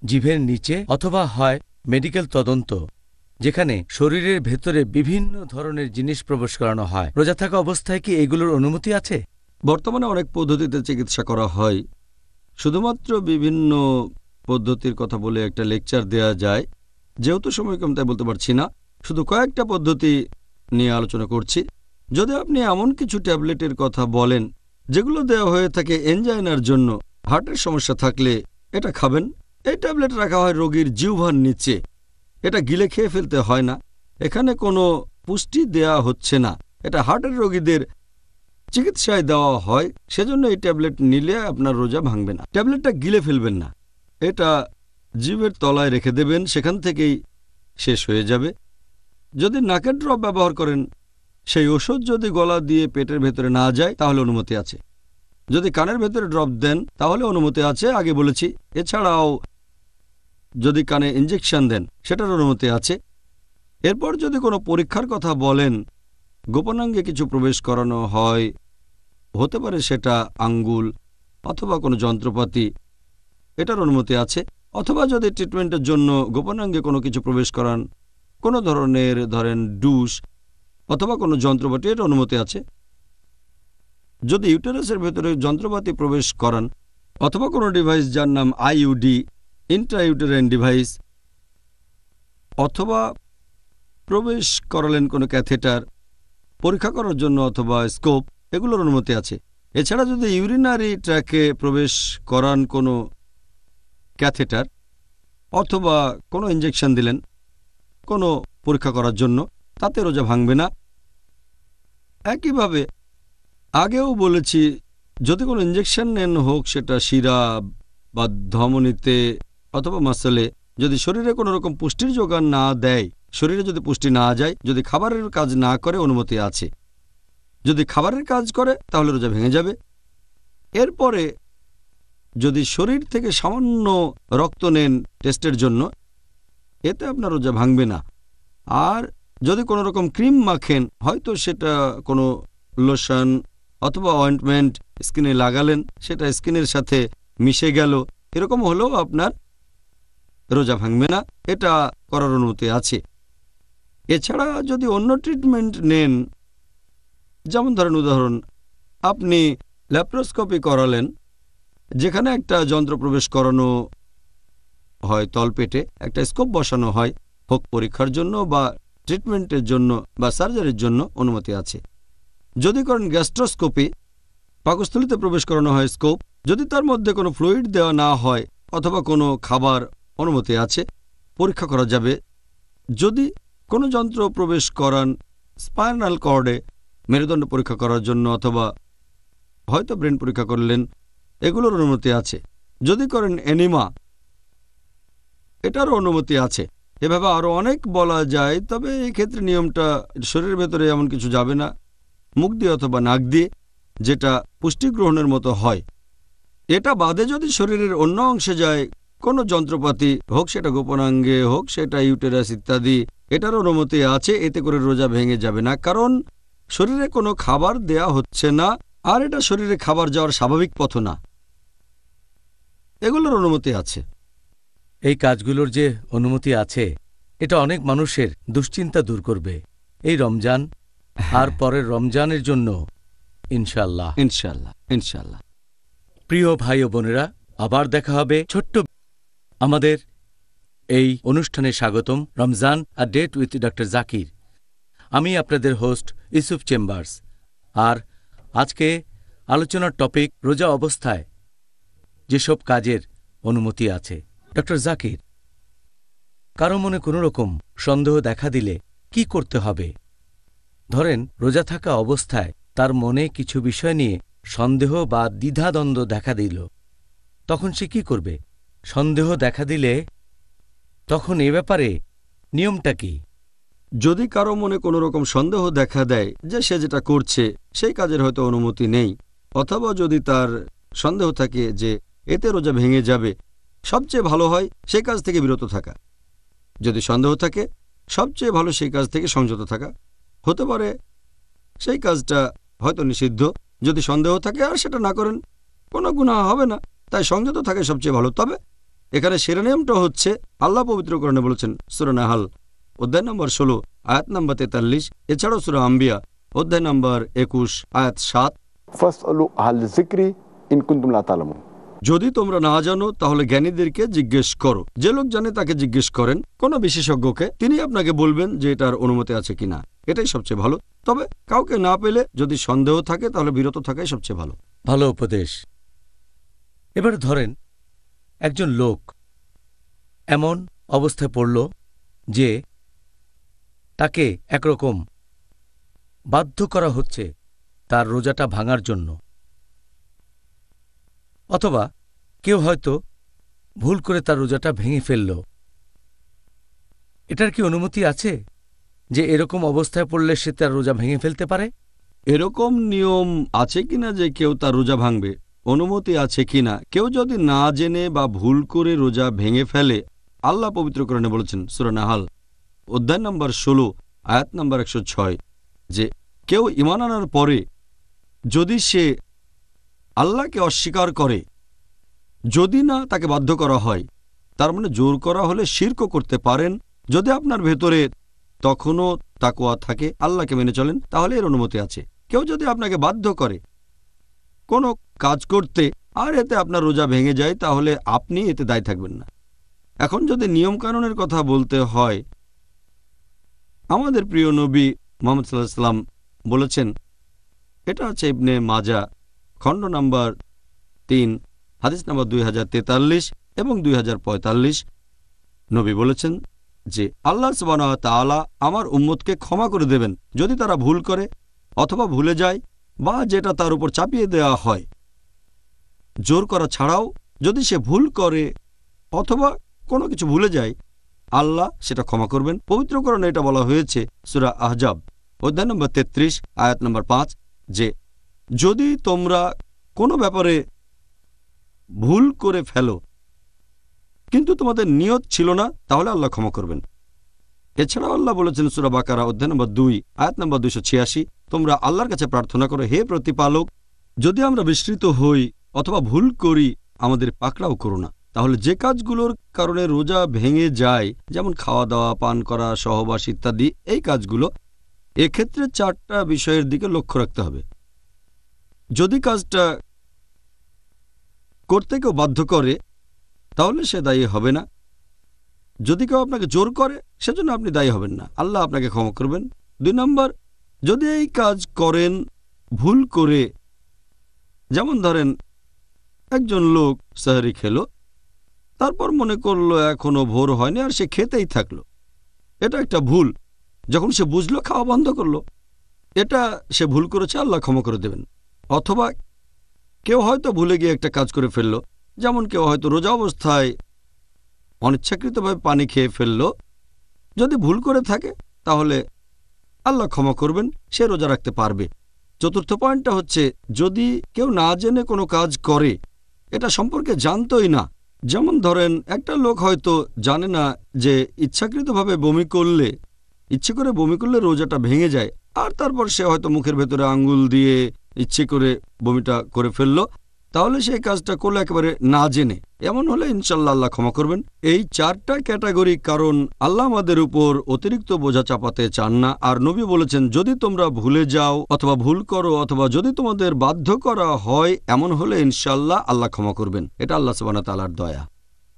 A: জিভের নিচে, অথবা হয় মেডিকেল তদন্ত যেখানে শরীরের ভেতরে বিভিন্ন ধরনের জিনিস প্রবেশ করানো হয়, রোজা থাকা অবস্থায় কি এগুলোর অনুমতি আছে?
B: বর্তমানে অনেক পদ্ধতিতে চিকিৎসা করা হয়। শুধুমাত্র বিভিন্ন পদ্ধতির কথা বলে একটা লেকচার দেয়া যায়, যেহেতু সময় কম তাই বলতে পারছি না। শুধু কয়েকটা পদ্ধতি নিয়ে আলোচনা করছি। যদি আপনি এমন কিছু ট্যাবলেটের কথা বলেন যেগুলো দেওয়া হয়ে থাকে এনজাইনার জন্য, হার্টের সমস্যা থাকলে এটা খাবেন। এই ট্যাবলেট রাখা হয় রোগীর জিহ্বার নিচে, এটা গিলে খেয়ে ফেলতে হয় না, এখানে কোনো পুষ্টি দেয়া হচ্ছে না, এটা হার্টের রোগীদের চিকিৎসায় দেওয়া হয়। সেজন্য এই ট্যাবলেট নিলে আপনার রোজা ভাঙবে না। ট্যাবলেটটা গিলে ফেলবেন না, এটা জিভের তলায় রেখে দেবেন, সেখান থেকেই শেষ হয়ে যাবে। যদি নাকের ড্রপ ব্যবহার করেন, সেই ওষুধ যদি গলা দিয়ে পেটের ভেতরে না যায় তাহলে অনুমতি আছে। যদি কানের ভেতরে ড্রপ দেন তাহলে অনুমতি আছে, আগে বলেছি। এছাড়াও যদি কানে ইনজেকশন দেন সেটার অনুমতি আছে। এরপর যদি কোনো পরীক্ষার কথা বলেন, গোপনাঙ্গে কিছু প্রবেশ করানো হয়, হতে পারে সেটা আঙ্গুল অথবা কোনো যন্ত্রপাতি, এটার অনুমতি আছে। অথবা যদি ট্রিটমেন্টের জন্য গোপনাঙ্গে কোনো কিছু প্রবেশ করান, কোনো ধরনের ধরেন ডুস অথবা কোনো যন্ত্রপাতি, এর অনুমতি আছে। যদি ইউটেরাসের ভেতরে যন্ত্রপাতি প্রবেশ করান অথবা কোনো ডিভাইস যার নাম আইইউডি, ইন্ট্রাইউটেরাইন ডিভাইস, অথবা প্রবেশ করালেন কোনো ক্যাথেটার পরীক্ষা করার জন্য অথবা স্কোপ, এগুলোর অনুমতি আছে। এছাড়া যদি ইউরিনারি ট্র্যাকে প্রবেশ করান কোনো ক্যাথেটার অথবা কোনো ইনজেকশন দিলেন কোনো পরীক্ষা করার জন্য, তাতে রোজা ভাঙবে না। একইভাবে আগেও বলেছি, যদি কোনো ইনজেকশন নেন, হোক সেটা শিরা বা ধমনীতে অথবা মাসলে, যদি শরীরে কোনো রকম পুষ্টির যোগান না দেয়, শরীরে যদি পুষ্টি না যায়, যদি খাবারের কাজ না করে, অনুমতি আছে। যদি খাবারের কাজ করে তাহলে রোজা ভেঙে যাবে। এরপরে যদি শরীর থেকে সামান্য রক্ত নেন টেস্টের জন্য, এতে আপনার রোজা ভাঙবে না। আর যদি কোনো রকম ক্রিম মাখেন, হয়তো সেটা কোনো লোশন অথবা অয়েন্টমেন্ট স্কিনে লাগালেন, সেটা স্কিনের সাথে মিশে গেল, এরকম হলেও আপনার রোজা ভাঙবে না, এটা করার অনুমতি আছে। এছাড়া যদি অন্য ট্রিটমেন্ট নেন, যেমন ধরেন উদাহরণ, আপনি ল্যাপ্রোস্কোপি করালেন, যেখানে একটা যন্ত্র প্রবেশ করানো হয় তলপেটে, একটা স্কোপ বসানো হয়, হোক পরীক্ষার জন্য বা ট্রিটমেন্টের জন্য বা সার্জারির জন্য, অনুমতি আছে। যদি করেন গ্যাস্ট্রোস্কোপি, পাকস্থলীতে প্রবেশ করানো হয় স্কোপ, যদি তার মধ্যে কোনো ফ্লুইড দেওয়া না হয় অথবা কোনো খাবার, অনুমতি আছে, পরীক্ষা করা যাবে। যদি কোনো যন্ত্র প্রবেশ করান স্পাইনাল কর্ডে, মেরুদণ্ড পরীক্ষা করার জন্য অথবা হয়তো ব্রেন পরীক্ষা করলেন, এগুলোর অনুমতি আছে। যদি করেন এনিমা, এটারও অনুমতি আছে। এভাবে আরও অনেক বলা যায়, তবে এই ক্ষেত্রে নিয়মটা শরীরের ভেতরে এমন কিছু যাবে না মুখ দিয়ে অথবা নাক দিয়ে, যেটা পুষ্টি গ্রহণের মতো হয়। এটা বাদে যদি শরীরের অন্য অংশে যায়, কোনো যন্ত্রপাতি হোক, সেটা গোপনাঙ্গে হোক, সেটা ইউটেরাস ইত্যাদি, এটার অনুমতি আছে, এতে করে রোজা ভেঙে যাবে না, কারণ শরীরে কোনো খাবার দেয়া হচ্ছে না, আর এটা শরীরে খাবার যাওয়ার স্বাভাবিক পথ না। এগুলোর অনুমতি আছে।
A: এই কাজগুলোর যে অনুমতি আছে, এটা অনেক মানুষের দুশ্চিন্তা দূর করবে এই রমজান আর পরের রমজানের জন্য, ইনশাআল্লাহ।
B: ইনশাআল্লাহ, ইনশাআল্লাহ।
A: প্রিয় ভাই ও বোনেরা, আবার দেখা হবে ছোট্ট আমাদের এই অনুষ্ঠানে। স্বাগতম Ramzan a date with doctor Zakir. আমি আপনাদের হোস্ট ইউসুফ চেম্বার্স। আর আজকে আলোচনার টপিক রোজা অবস্থায় যেসব কাজের অনুমতি আছে। ডক্টর জাকির, কারো মনে কোনো রকম সন্দেহ দেখা দিলে কি করতে হবে? ধরেন রোজা থাকা অবস্থায় তার মনে কিছু বিষয় নিয়ে সন্দেহ বা দ্বিধাদ্বন্দ্ব দেখা দিল, তখন সে কি করবে? সন্দেহ দেখা দিলে তখন এ ব্যাপারে নিয়মটা কি?
B: যদি কারো মনে কোনো রকম সন্দেহ দেখা দেয় যে সে যেটা করছে সেই কাজের হয়তো অনুমতি নেই, অথবা যদি তার সন্দেহ থাকে যে এতে রোজা ভেঙে যাবে, সবচেয়ে ভালো হয় সেই কাজ থেকে বিরত থাকা। যদি সন্দেহ থাকে, সবচেয়ে ভালো সেই কাজ থেকে সংযত থাকা। হতে পারে সেই কাজটা হয়তো নিষিদ্ধ। যদি সন্দেহ থাকে আর সেটা না করেন, কোনো গুনাহ হবে না, তাই সংযত থাকাই সবচেয়ে ভালো। তবে এখানে সেরা নিয়মটা হচ্ছে, আল্লাহ পবিত্র কোরআনে বলেছেন সূরা নাহাল অধ্যায় নম্বর 16 আয়াত নম্বর 43, এছাড়াও সূরা আম্বিয়া অধ্যায় নম্বর 21 আয়াত 7,
C: ফাসআলু আহল যিকরি ইন কুনতুম লা তা'লামুন।
B: যদি তোমরা না জানো তাহলে জ্ঞানীদেরকে জিজ্ঞেস করো। যে লোক জানে তাকে জিজ্ঞেস করেন, কোনো বিশেষজ্ঞকে, তিনি আপনাকে বলবেন যে এটার অনুমতি আছে কিনা। এটাই সবচেয়ে ভালো। তবে কাউকে না পেলে যদি সন্দেহ থাকে তাহলে বিরত থাকাই সবচেয়ে ভালো।
A: ভালো উপদেশ। এবার ধরেন একজন লোক এমন অবস্থায় পড়ল যে তাকে একরকম বাধ্য করা হচ্ছে তার রোজাটা ভাঙার জন্য, অথবা কেউ হয়তো ভুল করে তার রোজাটা ভেঙে ফেলল। এটার কি অনুমতি আছে যে এরকম অবস্থায় পড়লে সে তার রোজা ভেঙে ফেলতে পারে?
B: এরকম নিয়ম আছে কিনা যে কেউ তার রোজা ভাঙবে, অনুমতি আছে কিনা? কেউ যদি না জেনে বা ভুল করে রোজা ভেঙে ফেলে, আল্লাহ পবিত্র কোরআনে বলেছেন সূরা নাহাল অধ্যায় নম্বর 16 আয়াত নম্বর 106 যে কেউ ঈমান আনার পরে যদি সে আল্লাহকে অস্বীকার করে, যদি না তাকে বাধ্য করা হয়, তার মানে জোর করা হলে শিরকও করতে পারেন। যদি আপনার ভেতরে তখনও তাকওয়া থাকে, আল্লাহকে মেনে চলেন, তাহলে এর অনুমতি আছে। কেউ যদি আপনাকে বাধ্য করে কোনো কাজ করতে আর এতে আপনার রোজা ভেঙে যায়, তাহলে আপনি এতে দায়ী থাকবেন না। এখন যদি নিয়মকানুনের কথা বলতে হয়, আমাদের প্রিয় নবী মুহাম্মদ সাল্লাল্লাহু আলাইহি ওয়াসাল্লাম বলেছেন, এটা আছে ইবনে মাজা খণ্ড নাম্বার 3 হাদিস নাম্বার 2043 এবং 2045। নবী বলেছেন যে আল্লাহ সুবহানাহু ওয়া তাআলা আমার উম্মতকে ক্ষমা করে দেবেন যদি তারা ভুল করে অথবা ভুলে যায় বা যেটা তার উপর চাপিয়ে দেওয়া হয়। জোর করা ছাড়াও যদি সে ভুল করে অথবা কোনো কিছু ভুলে যায়, আল্লাহ সেটা ক্ষমা করবেন। পবিত্র কোরআনে এটা বলা হয়েছে সূরা আহজাব অধ্যায় নম্বর 33 আয়াত নম্বর 5 যে যদি তোমরা কোনো ব্যাপারে ভুল করে ফেলো কিন্তু তোমাদের নিয়ত ছিল না, তাহলে আল্লাহ ক্ষমা করবেন। এছাড়াও আল্লাহ বলেছেন সূরা বাকারা অধ্যায় নম্বর 2 আয়াত নম্বর 286, তোমরা আল্লাহর কাছে প্রার্থনা করো, হে প্রতিপালক, যদি আমরা বিস্মৃত হই অথবা ভুল করি আমাদের পাকড়াও করো না। তাহলে যে কাজগুলোর কারণে রোজা ভেঙে যায়, যেমন খাওয়া দাওয়া, পান করা, সহবাস ইত্যাদি, এই কাজগুলো, এক্ষেত্রে 4টা বিষয়ের দিকে লক্ষ্য রাখতে হবে। যদি কাজটা করতে কেউ বাধ্য করে তাহলে সে দায়ী হবে না। যদি কেউ আপনাকে জোর করে সেজন্য আপনি দায়ী হবেন না, আল্লাহ আপনাকে ক্ষমা করবেন। 2 নম্বর, যদি এই কাজ করেন ভুল করে, যেমন ধরেন একজন লোক সাহরি খেলো, তারপর মনে করলো এখনো ভোর হয়নি আর সে খেতেই থাকলো, এটা একটা ভুল। যখন সে বুঝলো খাওয়া বন্ধ করলো, এটা সে ভুল করেছে, আল্লাহ ক্ষমা করে দেবেন। অথবা কেউ হয়তো ভুলে গিয়ে একটা কাজ করে ফেললো, যেমন কেউ হয়তো রোজা অবস্থায় অনিচ্ছাকৃতভাবে পানি খেয়ে ফেললো। যদি ভুল করে থাকে তাহলে আল্লাহ ক্ষমা করবেন, সে রোজা রাখতে পারবে। চতুর্থ পয়েন্টটা হচ্ছে, যদি কেউ না জেনে কোনো কাজ করে, এটা সম্পর্কে জানতোই না, যেমন ধরেন একটা লোক হয়তো জানে না যে ইচ্ছাকৃতভাবে ইচ্ছে করে বমি করলে রোজাটা ভেঙে যায়, আর তারপর সে হয়তো মুখের ভেতরে আঙ্গুল দিয়ে ইচ্ছে করে বমিটা করে ফেললো, তাহলে সেই কাজটা করলে একেবারে না জেনে। এমন হলে ইনশাল্লাহ আল্লাহ ক্ষমা করবেন। এই 4টা ক্যাটাগরি, কারণ আল্লাহ আমাদের উপর অতিরিক্ত বোঝা চাপাতে চান না। আর নবী বলেছেন, যদি তোমরা ভুলে যাও অথবা ভুল করো অথবা যদি তোমাদের বাধ্য করা হয়, এমন হলে ইনশাল্লাহ আল্লাহ ক্ষমা করবেন। এটা আল্লাহ সুবহানাহু ওয়া তাআলার দয়া।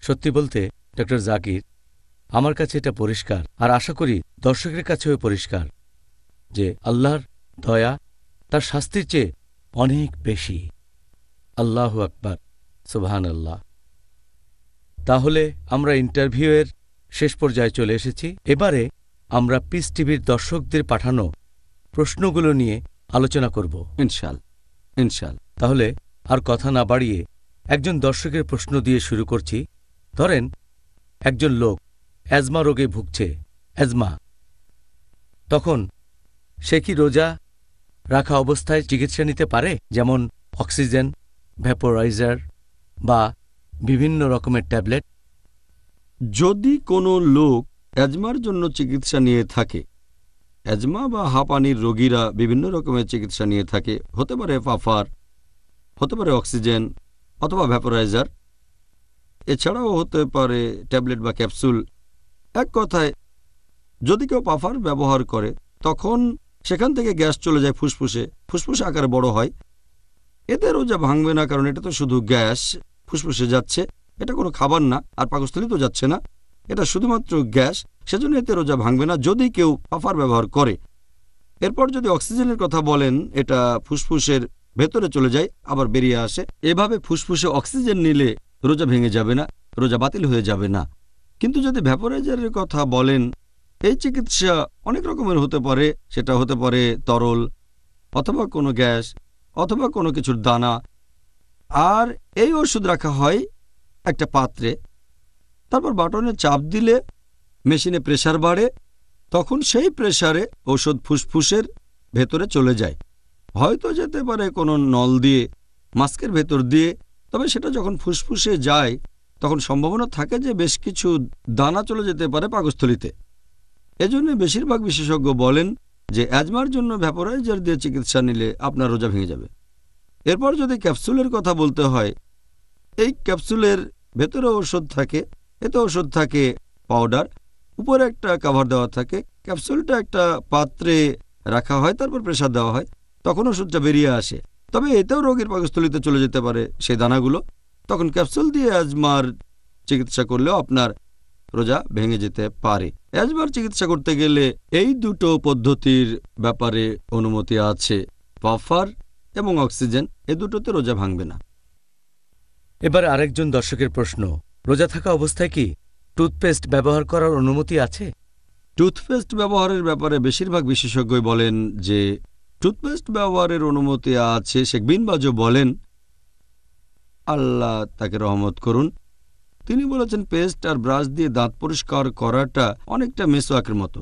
A: সত্যি বলতে ডক্টর জাকির, আমার কাছে এটা পরিষ্কার, আর আশা করি দর্শকের কাছেও পরিষ্কার, যে আল্লাহর দয়া তার শাস্তির চেয়ে অনেক বেশি। আল্লাহু আকবার, সুবহানাল্লাহ। তাহলে আমরা ইন্টারভিউয়ের শেষ পর্যায়ে চলে এসেছি। এবারে আমরা পিস টিভির দর্শকদের পাঠানো প্রশ্নগুলো নিয়ে আলোচনা করব
B: ইনশাআল্লাহ।
A: তাহলে আর কথা না বাড়িয়ে একজন দর্শকের প্রশ্ন দিয়ে শুরু করছি। ধরেন একজন লোক অ্যাজমা রোগে ভুগছে, অ্যাজমা, তখন সে কি রোজা রাখা অবস্থায় চিকিৎসা নিতে পারে, যেমন অক্সিজেন, ভ্যাপোরাইজার বা বিভিন্ন রকমের ট্যাবলেট?
B: যদি কোনো লোক অ্যাজমার জন্য চিকিৎসা নিয়ে থাকে, অ্যাজমা বা হাঁপানির রোগীরা বিভিন্ন রকমের চিকিৎসা নিয়ে থাকে, হতে পারে পাফার, হতে পারে অক্সিজেন অথবা ভ্যাপোরাইজার, এছাড়াও হতে পারে ট্যাবলেট বা ক্যাপসুল। এক কথায়, যদি কেউ পাফার ব্যবহার করে, তখন সেখান থেকে গ্যাস চলে যায় ফুসফুসে, ফুসফুসে আকারে বড় হয়। এতে রোজা ভাঙবে না, কারণ এটা তো শুধু গ্যাস ফুসফুসে যাচ্ছে, এটা কোনো খাবার না, আর পাকস্থলী তো যাচ্ছে না, এটা শুধুমাত্র গ্যাস, সেজন্য এতে রোজা ভাঙবে না যদি কেউ পাফার ব্যবহার করে। এরপর যদি অক্সিজেনের কথা বলেন, এটা ফুসফুসের ভেতরে চলে যায় আবার বেরিয়ে আসে, এভাবে ফুসফুসে অক্সিজেন নিলে রোজা ভেঙে যাবে না, রোজা বাতিল হয়ে যাবে না। কিন্তু যদি ভ্যাপোরাইজারের কথা বলেন, এই চিকিৎসা অনেক রকমের হতে পারে। সেটা হতে পারে তরল অথবা কোনো গ্যাস অথবা কোনো কিছুর দানা, আর এই ওষুধ রাখা হয় একটা পাত্রে, তারপর বাটনে চাপ দিলে মেশিনে প্রেসার বাড়ে, তখন সেই প্রেসারে ওষুধ ফুসফুসের ভেতরে চলে যায়। হয়তো যেতে পারে কোনো নল দিয়ে, মাস্কের ভেতর দিয়ে, তবে সেটা যখন ফুসফুসে যায় তখন সম্ভাবনা থাকে যে বেশ কিছু দানা চলে যেতে পারে পাকস্থলীতে। এজন্য বেশিরভাগ বিশেষজ্ঞ বলেন যে অ্যাজমার জন্য ভ্যাপোরাইজার দিয়ে চিকিৎসা নিলে আপনার রোজা ভেঙে যাবে। এরপর যদি ক্যাপসুলের কথা বলতে হয়, এই ক্যাপসুলের ভেতরে ওষুধ থাকে, এতে ওষুধ থাকে পাউডার, উপরে একটা কভার দেওয়া থাকে, ক্যাপসুলটা একটা পাত্রে রাখা হয়, তারপর প্রেসার দেওয়া হয়, তখন ওষুধটা বেরিয়ে আসে। তবে এতেও রোগীর পাকস্থলীতে চলে যেতে পারে সেই দানাগুলো, তখন ক্যাপসুল দিয়ে অ্যাজমার চিকিৎসা করলেও আপনার রোজা ভেঙে যেতে পারে। অ্যাজমার চিকিৎসা করতে গেলে এই দুটো পদ্ধতির ব্যাপারে অনুমতি আছে, পাফার এবং অক্সিজেন, এ দুটোতে রোজা ভাঙবে না।
A: এবার আরেকজন দর্শকের প্রশ্ন, রোজা থাকা অবস্থায় কি টুথপেস্ট ব্যবহার করার অনুমতি আছে?
B: টুথপেস্ট ব্যবহারের ব্যাপারে বেশিরভাগ বিশেষজ্ঞই বলেন যে টুথপেস্ট ব্যবহারের অনুমতি আছে। শেখ বিন বাজও বলেন, আল্লাহ তাকে রহমত করুন, তিনি বলেছেন পেস্ট আর ব্রাশ দিয়ে দাঁত পরিষ্কার করাটা অনেকটা মেসওয়াকের মতো,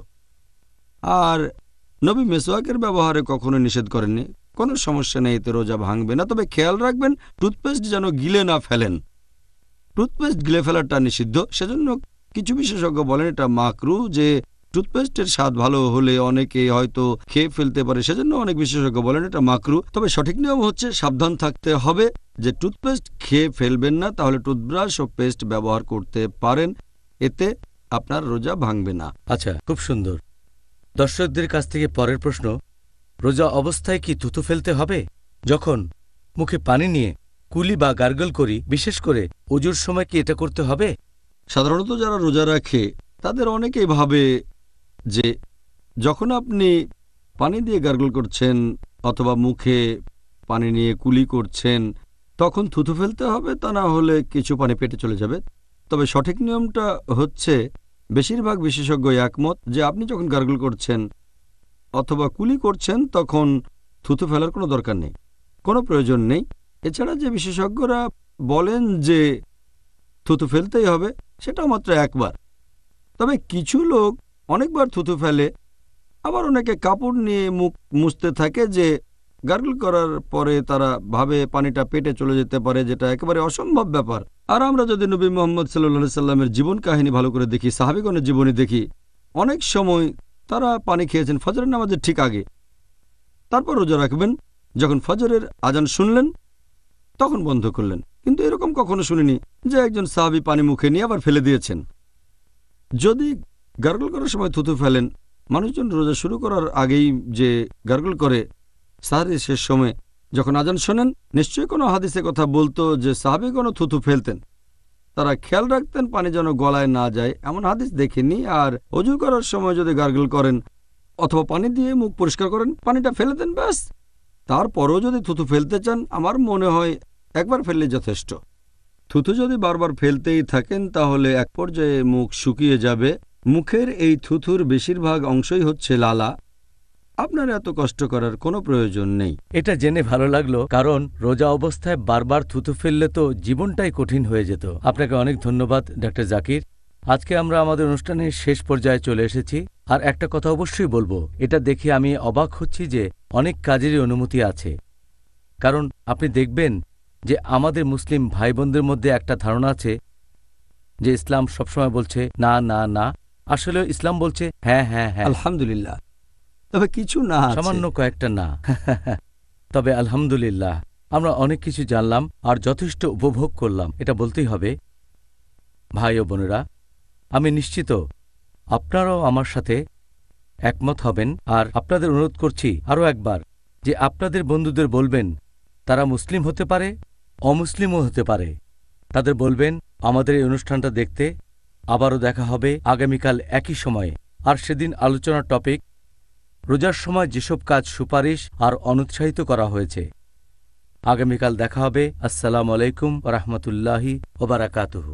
B: আর নবী মেসওয়াকের ব্যবহারে কখনো নিষেধ করেননি। কোনো সমস্যা নেই, এতে রোজা ভাঙবে না। তবে খেয়াল রাখবেন টুথপেস্ট যেন গিলে না ফেলেন, টুথপেস্ট গিলে ফেলাটা নিষিদ্ধ। সেজন্য কিছু বিশেষজ্ঞ বলেন এটা মাকরু, যে টুথপেস্টের স্বাদ ভালো হলে অনেকে হয়তো খেয়ে ফেলতে পারে, সেজন্য অনেক বিশেষজ্ঞ বলেন এটা মাকরু। তবে সঠিক নিয়ম হচ্ছে সাবধান থাকতে হবে যে টুথপেস্ট খেয়ে ফেলবেন না, তাহলে টুথব্রাশ ও পেস্ট ব্যবহার করতে পারেন, এতে আপনার রোজা ভাঙবে না।
A: আচ্ছা, খুব সুন্দর। দর্শকদের কাছ থেকে পরের প্রশ্ন, রোজা অবস্থায় কি থুতু ফেলতে হবে? যখন মুখে পানি নিয়ে কুলি বা গার্গল করি, বিশেষ করে ওজুর সময় কি এটা করতে হবে?
B: সাধারণত যারা রোজা রাখে তাদের অনেকেই ভাবে যে যখন আপনি পানি দিয়ে গার্গল করছেন অথবা মুখে পানি নিয়ে কুলি করছেন তখন থুতু ফেলতে হবে, তা না হলে কিছু পানি পেটে চলে যাবে। তবে সঠিক নিয়মটা হচ্ছে, বেশিরভাগ বিশেষজ্ঞ একমত যে আপনি যখন গার্গল করছেন অথবা কুলি করছেন তখন থুতু ফেলার কোনো দরকার নেই, কোনো প্রয়োজন নেই। এছাড়া যে বিশেষজ্ঞরা বলেন যে থুতু ফেলতেই হবে, সেটা মাত্র একবার। তবে কিছু লোক অনেকবার থুতু ফেলে, আবার অনেকে কাপড় নিয়ে মুখ মুছতে থাকে যে গার্গল করার পরে তারা ভাবে পানিটা পেটে চলে যেতে পারে, যেটা একেবারে অসম্ভব ব্যাপার। আর আমরা যদি নবী মুহাম্মদ সাল্লাল্লাহু সাল্লামের জীবন কাহিনী ভালো করে দেখি, সাহাবীগণের জীবনী দেখি, অনেক সময় তারা পানি খেয়েছেন ফজরের নামাজের ঠিক আগে, তারপর রোজা রাখবেন, যখন ফজরের আজান শুনলেন তখন বন্ধ করলেন। কিন্তু এরকম কখনো শুনিনি যে একজন সাহাবী পানি মুখে নিয়ে আবার ফেলে দিয়েছেন। যদি গার্গল করার সময় থুতু ফেলেন, মানুষজন রোজা শুরু করার আগেই যে গার্গল করে সাহারির শেষ সময় যখন আজান শোনেন, নিশ্চয়ই কোনো হাদিসে কথা বলতো যে সাহাবীগণ থুতু ফেলতেন, তারা খেয়াল রাখতেন পানি যেন গলায় না যায়, এমন হাদিস দেখিনি। আর অজু করার সময় যদি গার্গল করেন অথবা পানি দিয়ে মুখ পরিষ্কার করেন, পানিটা ফেলে দেন ব্যাস। তারপরও যদি থুতু ফেলতে চান, আমার মনে হয় একবার ফেললে যথেষ্ট। থুতু যদি বারবার ফেলতেই থাকেন তাহলে এক পর্যায়ে মুখ শুকিয়ে যাবে। মুখের এই থুথুর বেশিরভাগ অংশই হচ্ছে লালা। আপনার এত কষ্ট করার কোনো প্রয়োজন নেই।
A: এটা জেনে ভালো লাগলো, কারণ রোজা অবস্থায় বারবার থুতু ফেললে তো জীবনটাই কঠিন হয়ে যেত। আপনাকে অনেক ধন্যবাদ ডক্টর জাকির। আজকে আমরা আমাদের অনুষ্ঠানের শেষ পর্যায়ে চলে এসেছি। আর একটা কথা অবশ্যই বলবো, এটা দেখে আমি অবাক হচ্ছি যে অনেক কাজেরই অনুমতি আছে। কারণ আপনি দেখবেন যে আমাদের মুসলিম ভাই বোনদের মধ্যে একটা ধারণা আছে যে ইসলাম সবসময় বলছে না না না, আসলে ইসলাম বলছে হ্যাঁ হ্যাঁ হ্যাঁ।
B: আলহামদুলিল্লাহ। তবে কিছু না,
A: সামান্য কয়েকটা না। তবে আলহামদুলিল্লাহ আমরা অনেক কিছু জানলাম আর যথেষ্ট উপভোগ করলাম, এটা বলতেই হবে। ভাই ও বোনেরা, আমি নিশ্চিত আপনারাও আমার সাথে একমত হবেন। আর আপনাদের অনুরোধ করছি আরও একবার যে আপনাদের বন্ধুদের বলবেন, তারা মুসলিম হতে পারে, অমুসলিমও হতে পারে, তাদের বলবেন আমাদের এই অনুষ্ঠানটা দেখতে। আবারও দেখা হবে আগামীকাল একই সময়ে। আর সেদিন আলোচনার টপিক রোজার সময় যেসব কাজ সুপারিশ আর অনুৎসাহিত করা হয়েছে। আগামীকাল দেখা হবে। আসসালামু আলাইকুম ওয়া রাহমাতুল্লাহি ওয়া বারাকাতুহু।